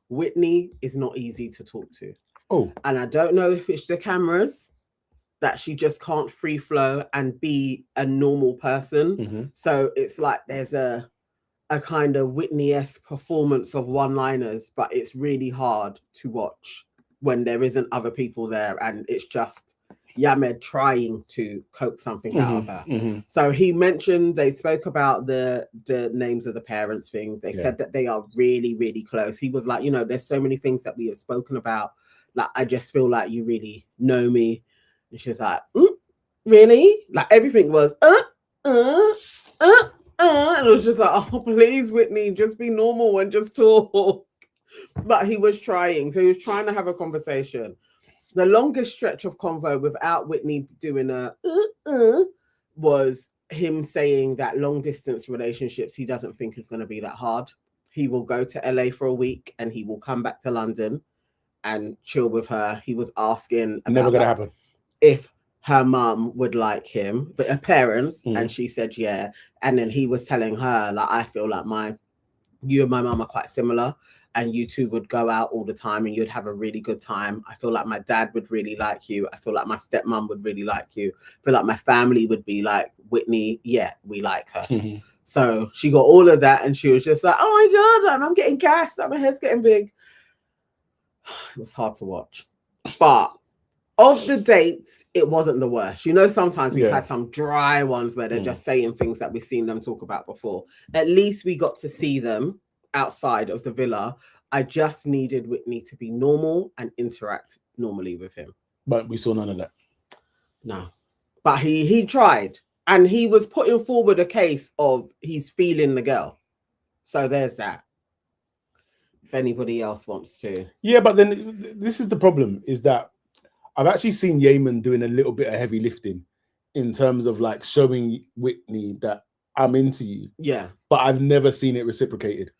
Whitney is not easy to talk to. Oh. And I don't know if it's the cameras, that she just can't free flow and be a normal person. So it's like there's a kind of Whitney-esque performance of one-liners, but it's really hard to watch when there isn't other people there and it's just Yamed trying to coax something out of her. So they spoke about the names of the parents thing. They said that they are really, really close. He was like, there's so many things that we have spoken about. Like, I just feel like you really know me. And she's like, really? Like everything was, and it was just like, oh, please, Whitney, just be normal and just talk. But he was trying. So he was trying to have a conversation. The longest stretch of convo without Whitney doing was him saying that long distance relationships, he doesn't think is going to be that hard. He will go to LA for a week and he will come back to London and chill with her. He was asking about never gonna happen. If her mum would like him, but her parents, and she said yeah. And then he was telling her, like, I feel like you and my mum are quite similar, and you two would go out all the time and you'd have a really good time. I feel like my dad would really like you. I feel like my stepmom would really like you. I feel like my family would be like, Whitney, yeah, we like her. So she got all of that and she was just like, oh my God, I'm getting gassed, my head's getting big. It was hard to watch. But of the dates, it wasn't the worst. Sometimes we've had some dry ones where they're just saying things that we've seen them talk about before. At least we got to see them outside of the villa. I just needed Whitney to be normal and interact normally with him. But we saw none of that. No. But he tried. And he was putting forward a case of he's feeling the girl. So there's that. If anybody else wants to. Yeah, but then this is the problem, is that I've actually seen Yeaman doing a little bit of heavy lifting in terms of like showing Whitney that I'm into you. Yeah. But I've never seen it reciprocated.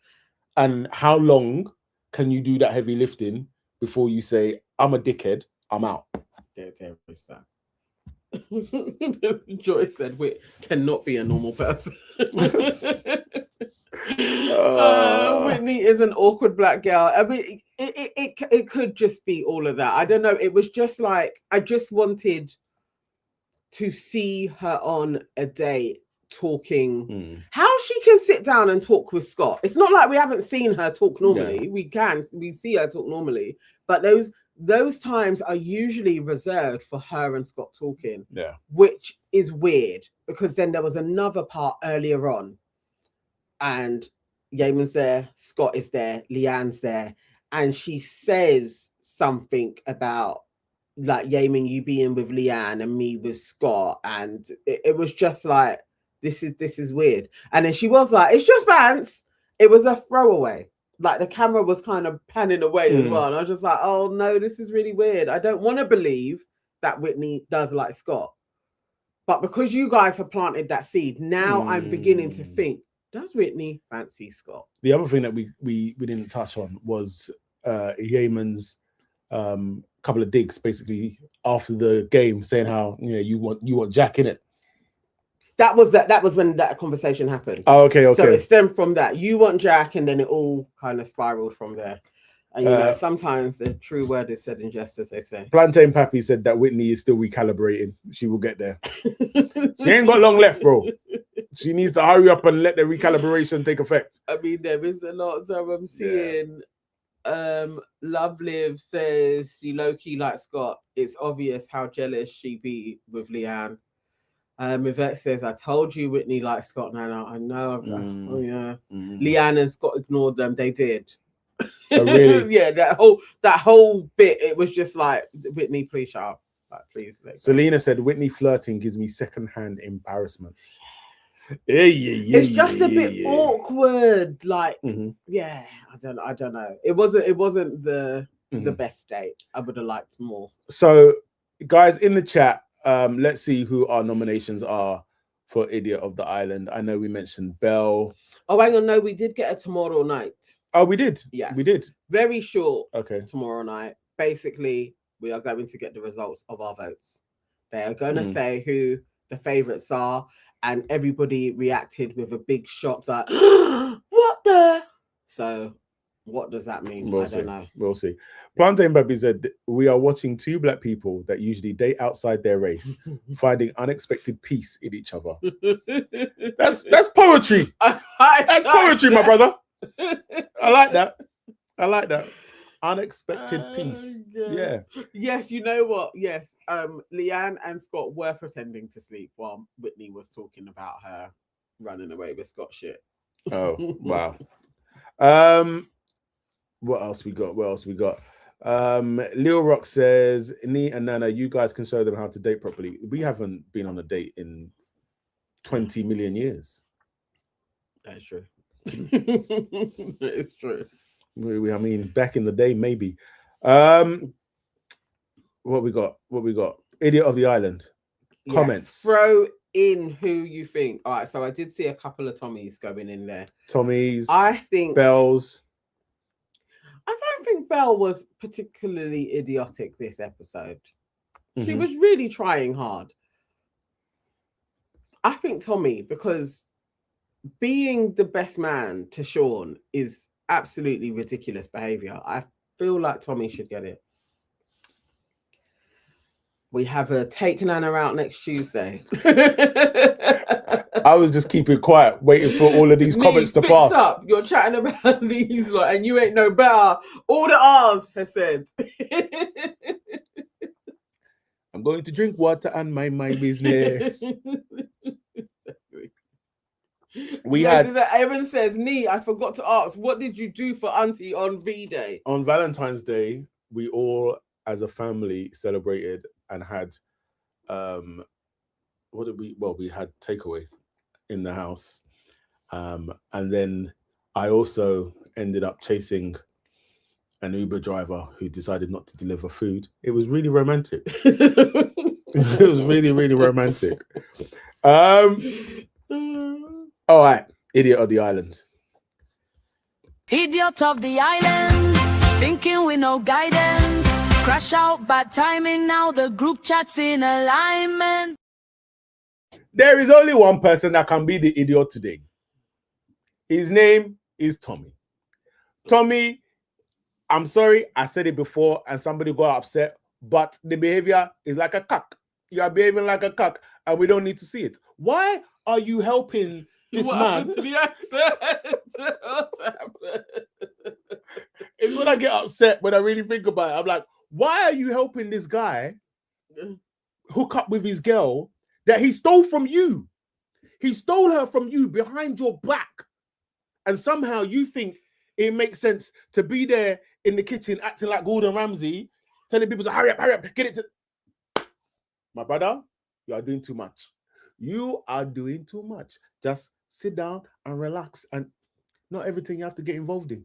And how long can you do that heavy lifting before you say, I'm a dickhead, I'm out? There is that. Joy said we cannot be a normal person. Whitney is an awkward black girl. I mean, it could just be all of that. I don't know. It was just like, I just wanted to see her on a date talking. How she can sit down and talk with Scott. It's not like we haven't seen her talk normally. Yeah. We see her talk normally, but those times are usually reserved for her and Scott talking. Yeah. Which is weird, because then there was another part earlier on, and Yeaman's there, Scott is there, Leanne's there, and she says something about like, Yeaman, you being with Leanne and me with Scott, and it was just like, this is weird. And then she was like, it's just Vance. It was a throwaway. Like, the camera was kind of panning away as well. And I was just like, oh no, this is really weird. I don't want to believe that Whitney does like Scott. But because you guys have planted that seed, now I'm beginning to think, does Whitney fancy Scott? The other thing that we didn't touch on was Yeaman's couple of digs basically after the game, saying how you want Jack in it. That was when that conversation happened. Oh, okay. So it stemmed from that. You want Jack, and then it all kind of spiraled from there. And you know, sometimes the true word is said in jest, as they say. Plantain Pappy said that Whitney is still recalibrating. She will get there. She ain't got long left, bro. She needs to hurry up and let the recalibration take effect. I mean, there is a lot. So I'm seeing Love Live says she low-key like Scott. It's obvious how jealous she be with Leanne. Yvette says, I told you Whitney likes Scott. Now I know. Oh yeah. Leanne and Scott ignored them. They did. Oh, really? Yeah, that whole bit, it was just like, Whitney, please shut up. Like, please. Selena said, Whitney flirting gives me secondhand embarrassment. It's just a bit awkward. Like, yeah, I don't know. It wasn't the best date. I would have liked more. So, guys, in the chat, let's see who our nominations are for Idiot of the Island. I know we mentioned Belle. Oh, hang on, no, we did get a tomorrow night. Oh, we did? Yes. We did. Very short. Okay. Tomorrow night. Basically, we are going to get the results of our votes. They are going to say who the favourites are, and everybody reacted with a big shock, like, what the? So, what does that mean? I don't know. We'll see. Plantain Baby said, we are watching two black people that usually date outside their race, finding unexpected peace in each other. That's poetry. That's poetry, my brother. I like that. Unexpected peace. Yeah. Yes, you know what? Yes. Leanne and Scott were pretending to sleep while Whitney was talking about her running away with Scott shit. Oh, wow. What else we got? Lil Rock says, Nee and Nana, you guys can show them how to date properly. We haven't been on a date in 20 million years. That is true. It's true. I mean, back in the day, maybe. What we got? Idiot of the Island. Comments. Yes. Throw in who you think. All right, so I did see a couple of Tommies going in there. Tommies. I think Bells. I don't think Belle was particularly idiotic this episode. She was really trying hard. I think Tommy, because being the best man to Sean is absolutely ridiculous behavior. I feel like Tommy should get it. We have a Take Nana out next Tuesday. I was just keeping quiet, waiting for all of these comments to pass. Up. You're chatting about these, like, and you ain't no better. All the R's has said. I'm going to drink water and mind my business. Evan says, Nee, I forgot to ask, what did you do for Auntie on V-Day? On Valentine's Day, we all, as a family, celebrated and had we had takeaway in the house, and then I also ended up chasing an Uber driver who decided not to deliver food. It was really romantic. It was really, really romantic. All right, idiot of the island. Idiot of the island, thinking with no guidance. Crash out, bad timing, now the group chat's in alignment. There is only one person that can be the idiot today. His name is Tommy. Tommy, I'm sorry, I said it before and somebody got upset, but the behavior is like a cuck. You are behaving like a cuck and we don't need to see it. Why are you helping this man? To the accent? What happened? It's when I get upset, when I really think about it, I'm like, why are you helping this guy hook up with his girl that he stole from you? He stole her from you behind your back. And somehow you think it makes sense to be there in the kitchen acting like Gordon Ramsay, telling people to hurry up, get it to... My brother, you are doing too much. You are doing too much. Just sit down and relax. And not everything you have to get involved in.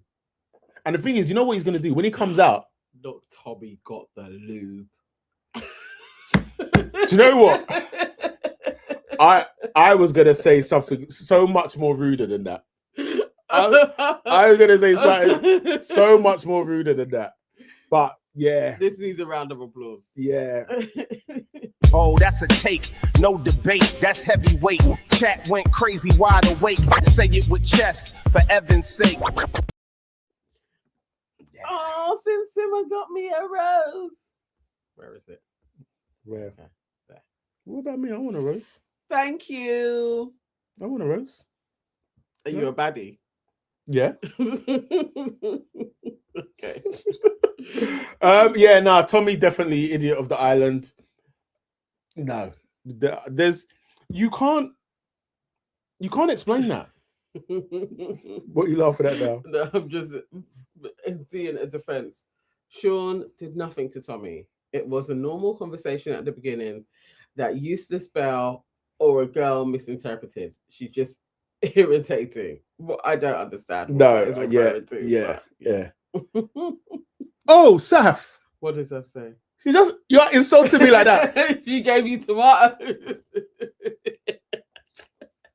And the thing is, you know what he's going to do? When he comes out, Look, Tommy got the lube. do you know what? I was going to say something so much more ruder than that. I was going to say something so much more ruder than that. But yeah. This needs a round of applause. Yeah. Oh, that's a take, no debate, that's heavyweight. Chat went crazy, wide awake. Say it with chest, for Evan's sake. Oh, since Simmer got me a rose. Where is it? Where? Okay, there. What about me? I want a rose. Thank you. I want a rose. Are you a baddie? Yeah. Okay. Yeah, no, Tommy definitely idiot of the island. No, there's you can't explain that. What are you laughing at now? No, I'm just seeing a defense. Sean did nothing to Tommy. It was a normal conversation at the beginning that useless spell or a girl misinterpreted. She's just irritating. Well, I don't understand. No, yeah. Oh, Saf. What does that say? You're insulting me like that. She gave you tomato.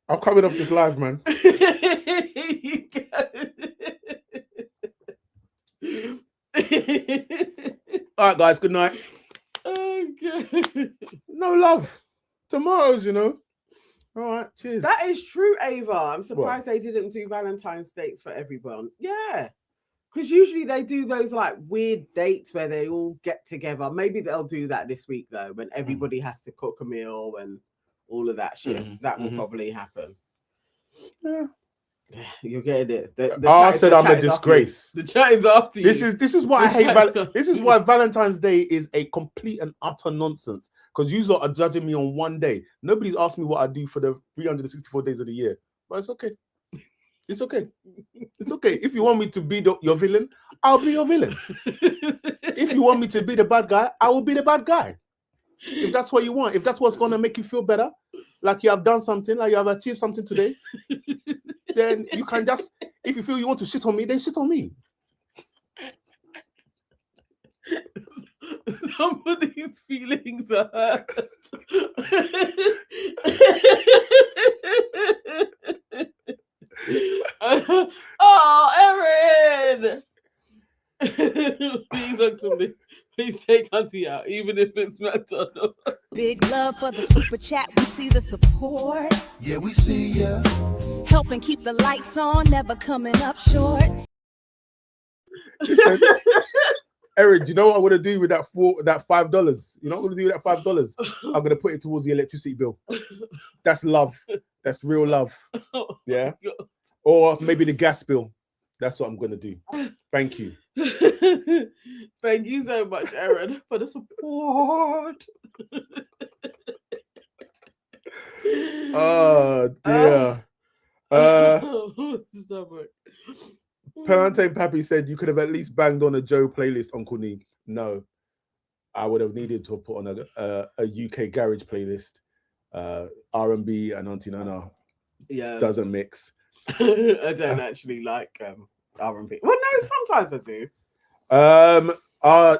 I'm coming off this live, man. All right, guys, good night. Okay. No love. Tomatoes, you know. All right, cheers. That is true, Ava. I'm surprised they didn't do Valentine's dates for everyone. Yeah. Because usually they do those like weird dates where they all get together. Maybe they'll do that this week though, when everybody has to cook a meal and all of that shit. That will probably happen. Yeah. You're getting it. I said I'm a disgrace. The chat is after you. This is why I hate this is why Valentine's Day is a complete and utter nonsense. Because you lot are judging me on one day. Nobody's asked me what I do for the 364 days of the year. But it's okay. It's okay. It's okay. If you want me to be your villain, I'll be your villain. If you want me to be the bad guy, I will be the bad guy. If that's what you want, if that's what's going to make you feel better, like you have done something, like you have achieved something today, then you can just, if you feel you want to shit on me, then shit on me. Somebody's feelings are hurt. Oh, Erin! Please don't me. Please take Auntie out, even if it's metal. Big love for the super chat. We see the support. Yeah, we see ya. Helping keep the lights on, never coming up short. Erin, do you know what I'm gonna do with that $5? You know what I'm gonna do with that $5? I'm gonna put it towards the electricity bill. That's love. That's real love. Yeah. Or maybe the gas bill. That's what I'm gonna do. Thank you. Thank you so much, Erin, for the support. Oh dear. Stop it. Palantine Pappy said you could have at least banged on a Joe playlist, Uncle Nee. No, I would have needed to have put on a UK garage playlist. R&B and Auntie Nana doesn't mix. I don't actually like R&B. Well, no, sometimes I do.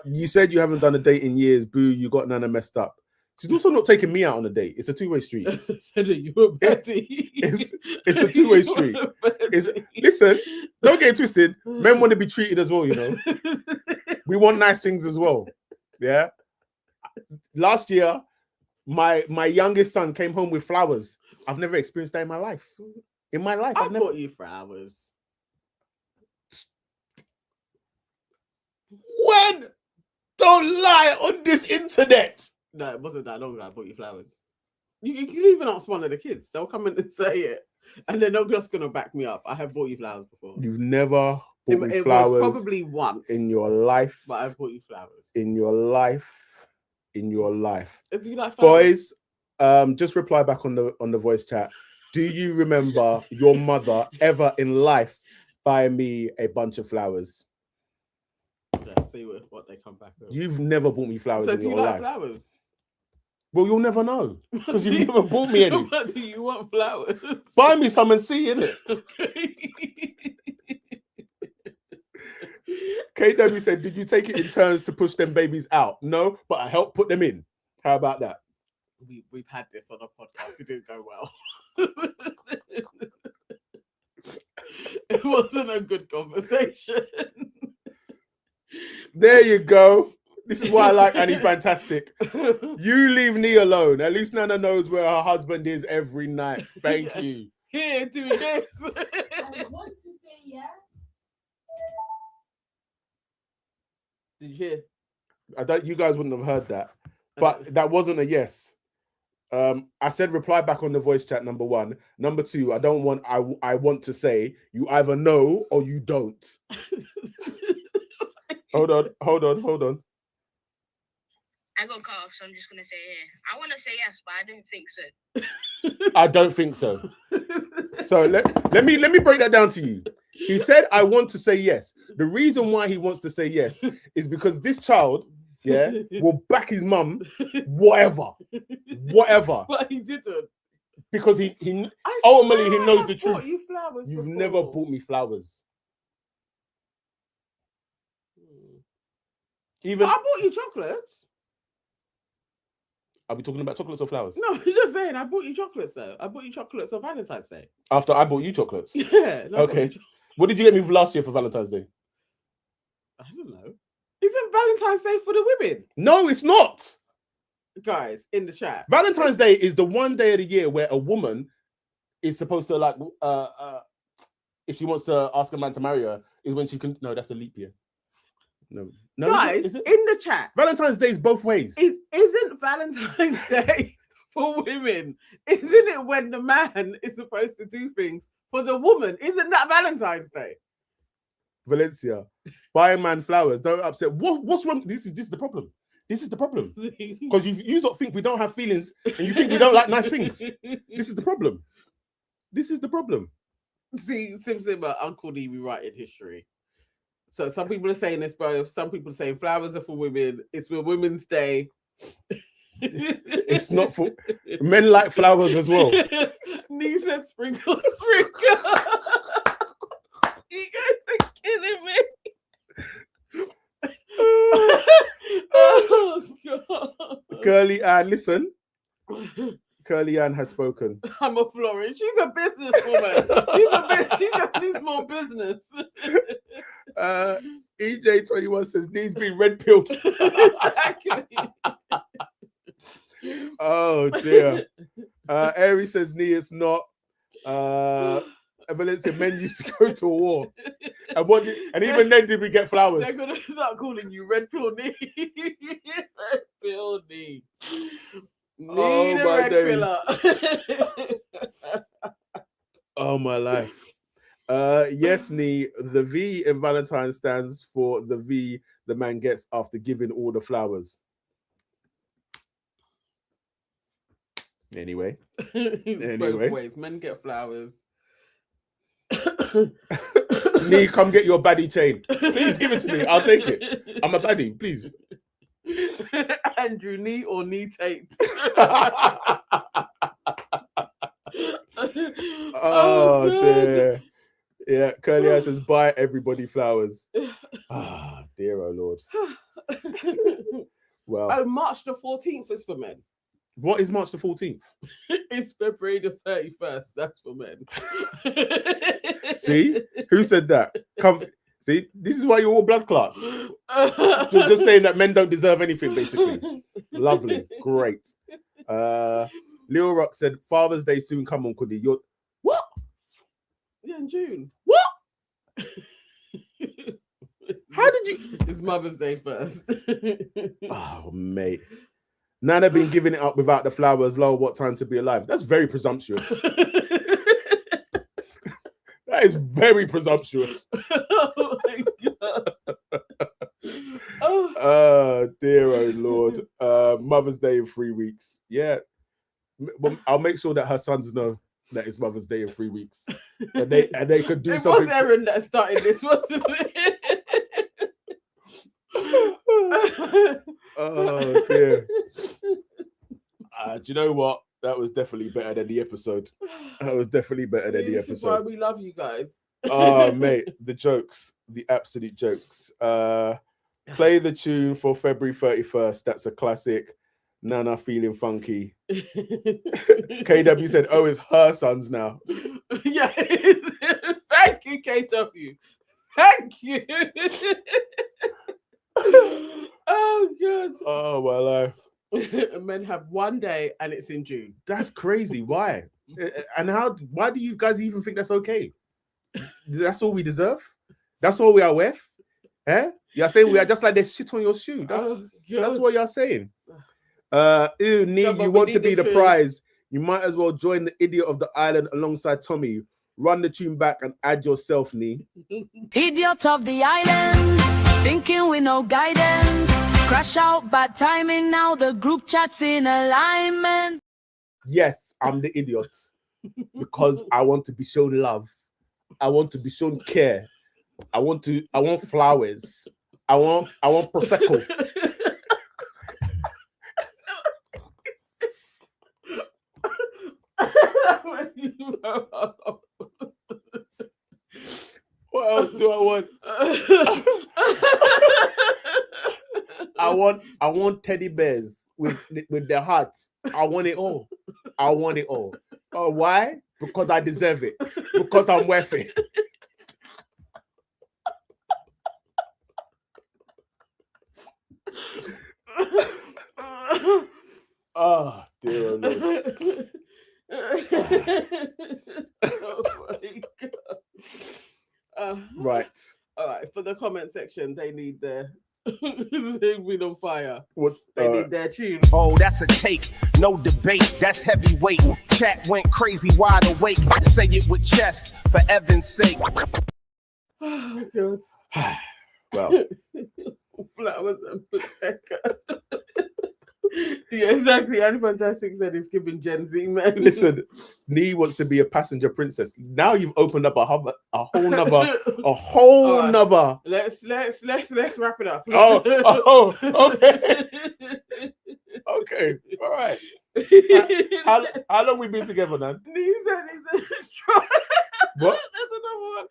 You said you haven't done a date in years. Boo, you got Nana messed up. She's also not taking me out on a date. It's a two-way street. Said you were Betty. It's a two-way street. Listen, don't get it twisted. Men want to be treated as well, you know. We want nice things as well. Yeah. Last year, my youngest son came home with flowers. I've never experienced that in my life. In my life, I bought you flowers. When? Don't lie on this internet. No, it wasn't that long ago I bought you flowers. You can even ask one of the kids. They'll come in and say it. And they're not just going to back me up. I have bought you flowers before. You've never bought me it flowers. Was probably once. In your life. But I've bought you flowers. In your life. In your life. Do you like flowers? Boys, just reply back on the voice chat. Do you remember your mother ever in life buying me a bunch of flowers? Yeah, see what they come back with. You've never bought me flowers in your life. So do you like flowers? Well, you'll never know because you've never bought me any. What do you want flowers? Buy me some and see, innit? Okay. KW said, did you take it in turns to push them babies out? No, but I helped put them in. How about that? We've had this on a podcast. It didn't go well. It wasn't a good conversation. There you go. This is why I like Annie Fantastic. You leave Nee alone. At least Nana knows where her husband is every night. Thank you. Here, do this. I want to say yes. Did you hear? You guys wouldn't have heard that. But that wasn't a yes. I said reply back on the voice chat, number one. Number two, I want to say you either know or you don't. Hold on. I got cut off, so I'm just gonna say here. I want to say yes, but I don't think so. I don't think so. So let me break that down to you. He said, I want to say yes. The reason why he wants to say yes is because this child, will back his mum, whatever. But he didn't. Because he ultimately he knows the truth. You've never bought me flowers. Even I bought you chocolates. Are we talking about chocolates or flowers? No, I'm just saying I bought you chocolates though. I bought you chocolates on Valentine's Day. After I bought you chocolates? Yeah. Okay. What did you get me last year for Valentine's Day? I don't know. Isn't Valentine's Day for the women? No, it's not. Guys, in the chat. Valentine's Day is the one day of the year where a woman is supposed to like if she wants to ask a man to marry her, is when she can. No, that's a leap year. No, guys, is it? In the chat. Valentine's Day is both ways. Isn't Valentine's Day for women? Isn't it when the man is supposed to do things for the woman? Isn't that Valentine's Day? Valencia, buy a man flowers. Don't upset. What's wrong? This is the problem. This is the problem. Because you don't think we don't have feelings and you think we don't like nice things. This is the problem. This is the problem. See, Simba, Uncle D rewriting history. So some people are saying this, both. Some people are saying flowers are for women. It's for Women's Day. It's not for men. Like flowers as well. Nee said sprinkle. You guys are kidding me. Oh God. Curly Ann, listen. Curly Ann has spoken. I'm a Florence. She's a businesswoman. She just needs more business. EJ21 says needs being red pilled. Exactly. Oh dear. Aries says nee, it's not. Valencia, men used to go to war. And even then did we get flowers? They're gonna start calling you red pill Nee. Red pill Nee. Oh my days. Pillar. Oh my life. Yes, Nee. The V in Valentine stands for the V the man gets after giving all the flowers. Anyway. Both ways. Men get flowers. Nee, come get your baddie chain. Please give it to me. I'll take it. I'm a baddie, please. Andrew, Nee or Nee Tate? Oh dear. Yeah, Curly Eye says buy everybody flowers. Ah, dear oh Lord. Well, oh, March the 14th is for men. What is March the 14th? It's February the 31st. That's for men. See? Who said that? Come. See? This is why you're all blood class. You're just saying that men don't deserve anything, basically. Lovely. Great. Lil Rock said, Father's Day soon. Come on, Kudi. You're... What? Yeah, in June. What? How did you... It's Mother's Day first. Oh, mate. Nana been giving it up without the flowers. Lol, what time to be alive? That's very presumptuous. That is very presumptuous. Oh my God. Oh, dear, oh Lord. Mother's Day in 3 weeks. Yeah. Well, I'll make sure that her sons know that it's Mother's Day in 3 weeks. And they could do something. It was Erin that started this, wasn't it? Oh, dear. Do you know what? That was definitely better than the episode. That was definitely better than the This is why episode. we love you guys. Oh, mate, the jokes, the absolute jokes. Play the tune for February 31st. That's a classic. Nana feeling funky. KW said, oh, it's her sons now. Yeah. Thank you, KW. Thank you. Oh, God. Oh, my life. Men have one day and it's in June. That's crazy. Why? And why do you guys even think that's okay? That's all we deserve? That's all we are worth? Eh? You're saying we are just like there's shit on your shoe. That's what you're saying. Ew, Nee, you want to be the prize. You might as well join the idiot of the island alongside Tommy. Run the tune back and add yourself, Nee. Idiot of the island, thinking with no guidance. Crash out, bad timing, now the group chat's in alignment. Yes, I'm the idiot because I want to be shown love. I want to be shown care. I want flowers. I want prosecco. What else do I want? I want teddy bears with their hearts. I want it all. I want it all. Oh, why? Because I deserve it. Because I'm worth it. Oh, dear oh Lord. Oh my God. Right. All right. For the comment section, they need their Win on Fire. What? They need their tune. Oh, that's a take, no debate, that's heavyweight. Chat went crazy, wide awake. Say it with chest, for Evan's sake. Oh God. Well, Flowers and prosecco. Yeah, exactly. And Fantastic said it's giving Gen Z, man. listen, Nee wants to be a passenger princess. Now you've opened up a whole nother. Right. Let's wrap it up. Oh, okay. Okay, all right. How long we been together, man? Nee said try. What? That's another one.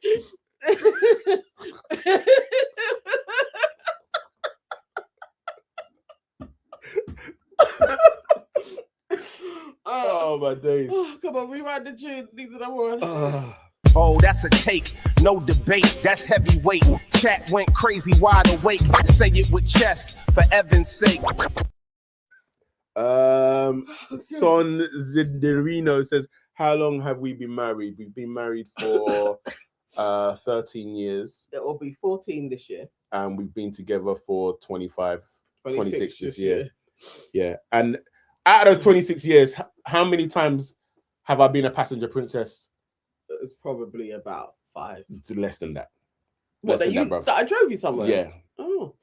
Oh my days. Oh, come on, rewrite the tune. These are the ones. Oh, that's a take, no debate, that's heavyweight. Chat went crazy, wide awake. Say it with chest, for Evan's sake. Son Zinderino says, how long have we been married? We've been married for 13 years. It will be 14 this year. And we've been together for 26 this year. Yeah. And out of those 26 years, how many times have I been a passenger princess? It's probably about 5. It's less than that. What, that I drove you somewhere? Yeah. Oh.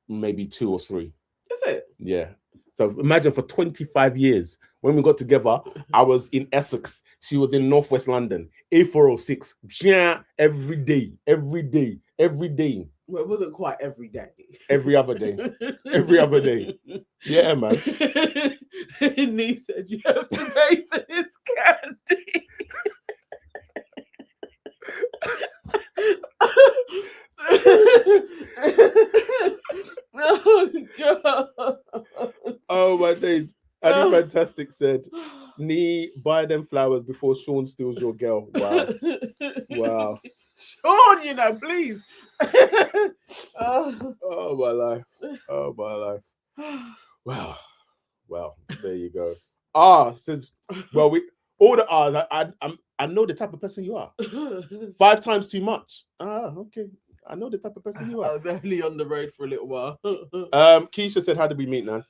Maybe 2 or 3. Is it? Yeah. So imagine for 25 years, when we got together, I was in Essex. She was in Northwest London. A406. Yeah, every day. Well, it wasn't quite every day. Every other day. Every other day. Yeah, man. Nee said you have to pay for his candy. Oh God. Oh my days. Annie Fantastic said, "Nee, buy them flowers before Sean steals your girl." Wow. Wow. Sean, you know, please. Oh. Oh my life. Oh my life. Wow. Well, there you go. Says, well, we all the R's. I know the type of person you are. 5 times too much. Okay. I know the type of person you I are. was only on the road for a little while. Keisha said, "How did we meet, Nan?"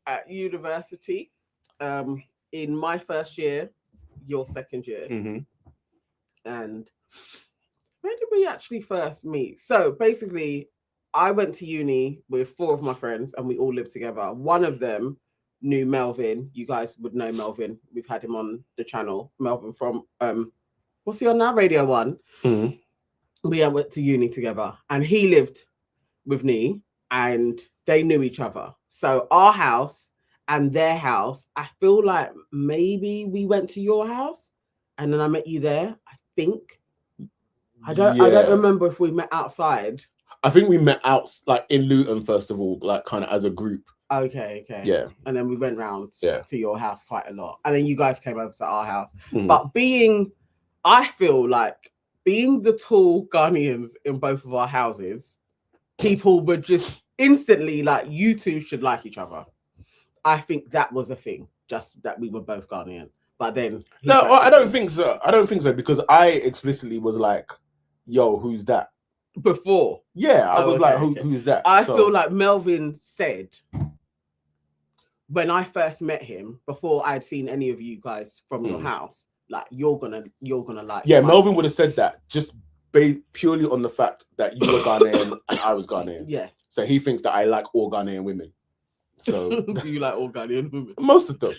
At university, in my first year, your second year, Mm-hmm. and where did we actually first meet? So basically, I went to uni with 4 of my friends, and we all lived together. One of them knew Melvin. You guys would know Melvin. We've had him on the channel. Melvin from what's he on now? Radio 1. Mm-hmm. We went to uni together, and he lived with me, and they knew each other. So our house and their house, I feel like maybe we went to your house, and then I met you there. I think. I don't remember if we met outside. I think we met out like in Luton first of all, like kind of as a group. Okay. Yeah. And then we went round to your house quite a lot, and then you guys came over to our house. Mm. But I feel like being the tall Ghanaians in both of our houses, people were just instantly like, you two should like each other. I think that was a thing, just that we were both Ghanaian. But then I don't think so. I don't think so, because I explicitly was like, "Yo, who's that?" Before. Yeah, I was like, who's that? I feel like Melvin said when I first met him, before I'd seen any of you guys from your house, like you're gonna like. Yeah, Melvin would have said that just purely on the fact that you were Ghanaian and I was Ghanaian. Yeah. So he thinks that I like all Ghanaian women. So do you like all Ghanaian women? Most of them.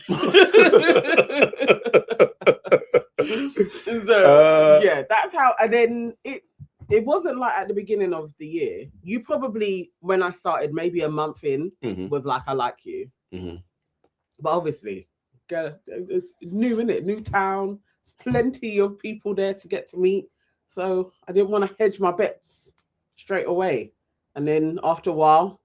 So yeah, that's how. And then it wasn't like at the beginning of the year. You probably, when I started, maybe a month in, was like, I like you. Mm-hmm. But obviously, it's new, innit? New town. There's plenty of people there to get to meet. So I didn't want to hedge my bets straight away. And then after a while,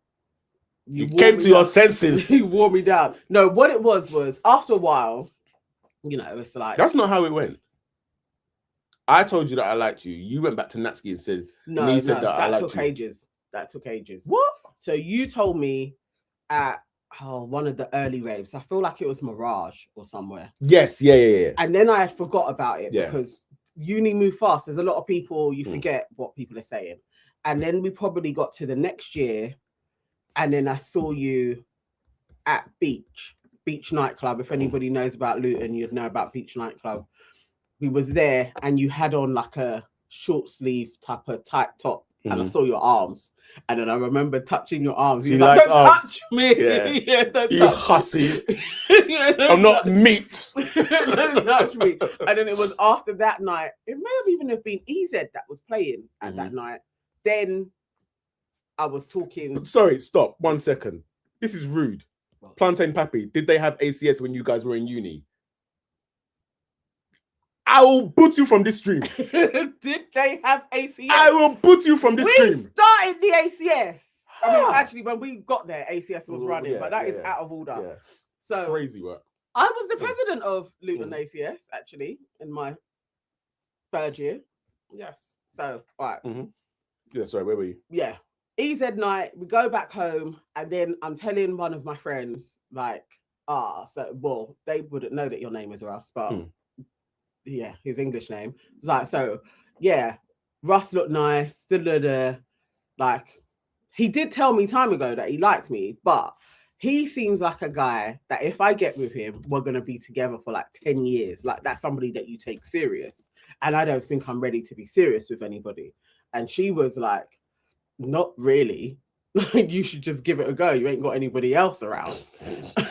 you came to your senses. You wore me down. No, what it was after a while, you know, it's like... That's not how it went. I told you that I liked you. You went back to Natsuki and said, that took ages. That took ages. What? So you told me at one of the early raves. I feel like it was Mirage or somewhere. Yes, yeah. And then I had forgot about it because uni moved fast. There's a lot of people, you forget what people are saying. And then we probably got to the next year, and then I saw you at Beach nightclub. If anybody knows about Luton, you'd know about Beach nightclub. We was there, and you had on like a short sleeve type of tight top, and I saw your arms. And then I remember touching your arms. You like, don't touch me. Yeah. Don't you hussy. I'm not meat. Don't touch me. And then it was after that night. It may have even have been EZ that was playing at that night. Then I was talking. Sorry, stop 1 second. This is rude. Plantain Pappy, did they have ACS when you guys were in uni? I will boot you from this stream. Did they have ACS? I will boot you from this stream. We started the ACS. I mean, actually, when we got there, ACS was running, but that is out of order. Yeah. So crazy work. I was the president of Luton ACS, actually, in my 3rd year. Yes. So, all right. Yeah, sorry, where were you? Yeah. EZ night, we go back home, and then I'm telling one of my friends, like, they wouldn't know that your name is Russ, but yeah, his English name. It's like, so, yeah, Russ looked nice, like, he did tell me time ago that he liked me, but he seems like a guy that if I get with him, we're going to be together for like 10 years. Like, that's somebody that you take serious. And I don't think I'm ready to be serious with anybody. And she was like, not really. Like, you should just give it a go. You ain't got anybody else around.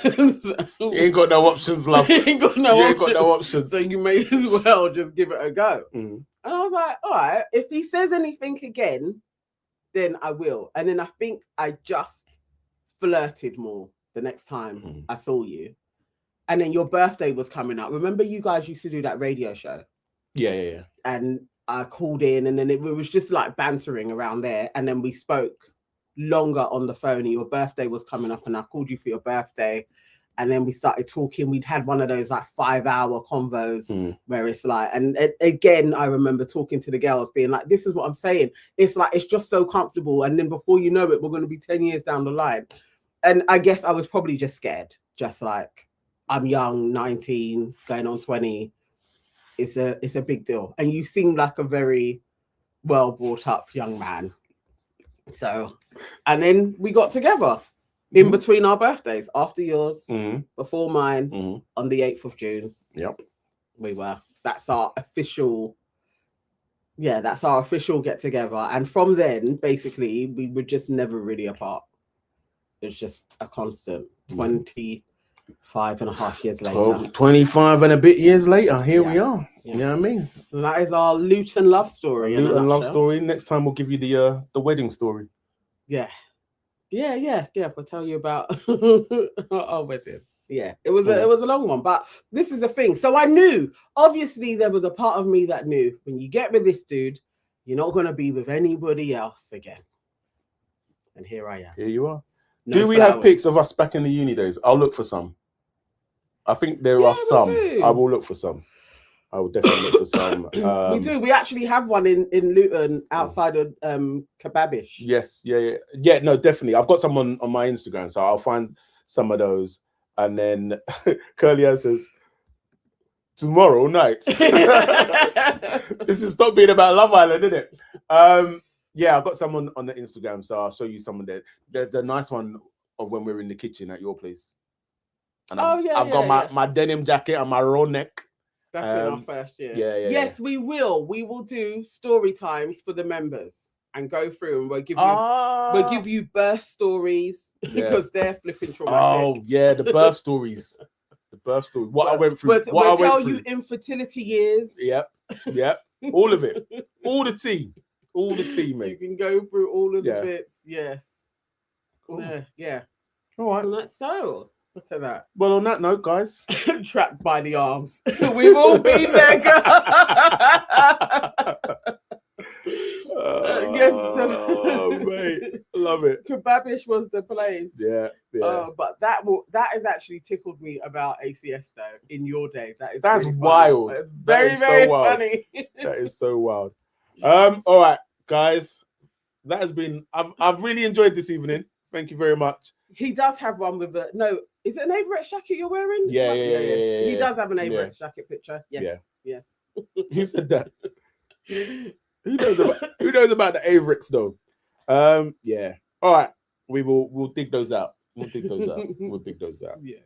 You ain't got no options, love. You ain't got no options. So you may as well just give it a go. And I was like, all right, if he says anything again, then I will. And then I think I just flirted more the next time I saw you. And then your birthday was coming up. Remember you guys used to do that radio show? Yeah. And I called in, and then it was just like bantering around there. And then we spoke longer on the phone, and your birthday was coming up, and I called you for your birthday. And then we started talking. We'd had one of those like 5-hour convos where it's like, and again, I remember talking to the girls being like, this is what I'm saying. It's like, it's just so comfortable. And then before you know it, we're going to be 10 years down the line. And I guess I was probably just scared. Just like, I'm young, 19, going on 20. It's a big deal. And you seem like a very well brought up young man. So, and then we got together. In between our birthdays, after yours, before mine, on the 8th of June. Yep. We were. That's our official get together. And from then, basically, we were just never really apart. It was just a constant 25 and a half years later. 25 and a bit years later, here we are. Yeah. You know what I mean? And that is our Luton love story. Luton love story. Next time we'll give you the wedding story. Yeah. We'll tell you about our wedding. Yeah, it was a long one, but this is the thing. So I knew, obviously, there was a part of me that knew when you get with this dude, you're not going to be with anybody else again. And here I am. Here you are. No Do we have pics of us back in the uni days? I'll look for some. I think there are some. I will look for some. I will definitely look for some. We do. We actually have one in Luton outside of Kebabish. Yes. Yeah. No, definitely. I've got some on my Instagram, so I'll find some of those. And then Curly says, tomorrow night. This is stop being about Love Island, isn't it? Yeah, I've got some on the Instagram, so I'll show you some of that. There's a nice one of when we're in the kitchen at your place. And I've got my denim jacket and my raw neck. That's in our first year. Yeah. Yes, we will. We will do story times for the members and go through, and we'll give you birth stories because they're flipping traumatic. Oh yeah, the birth stories. The birth story. What I went through. We'll tell you infertility years. Yep. All of it. All the tea. All the tea, mate. You can go through all of the bits. Yes. Cool. Yeah. All right. And that's so. Look at that. Well, on that note, guys. Trapped by the arms. We've all been there. Mate. Love it. Kebabish was the place. Yeah. But that has actually tickled me about ACS though in your days. That's really wild. Very funny. That is so wild. All right, guys. That has been I've really enjoyed this evening. Thank you very much. He does have one with is it an Averett jacket you're wearing? Yeah. He does have an Averett jacket picture. Yes. Who said that? Who knows about the Averets though? Yeah. All right. We'll dig those out. We'll dig those out. Yes.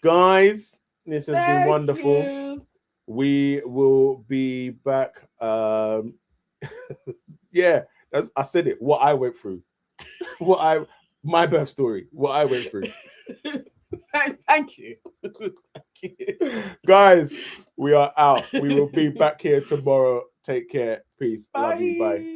Guys, this has been wonderful. You. We will be back. Yeah, I said it. What I went through. My birth story. What I went through. Thank you. Guys, we are out. We will be back here tomorrow. Take care. Peace. Bye. Love you. Bye.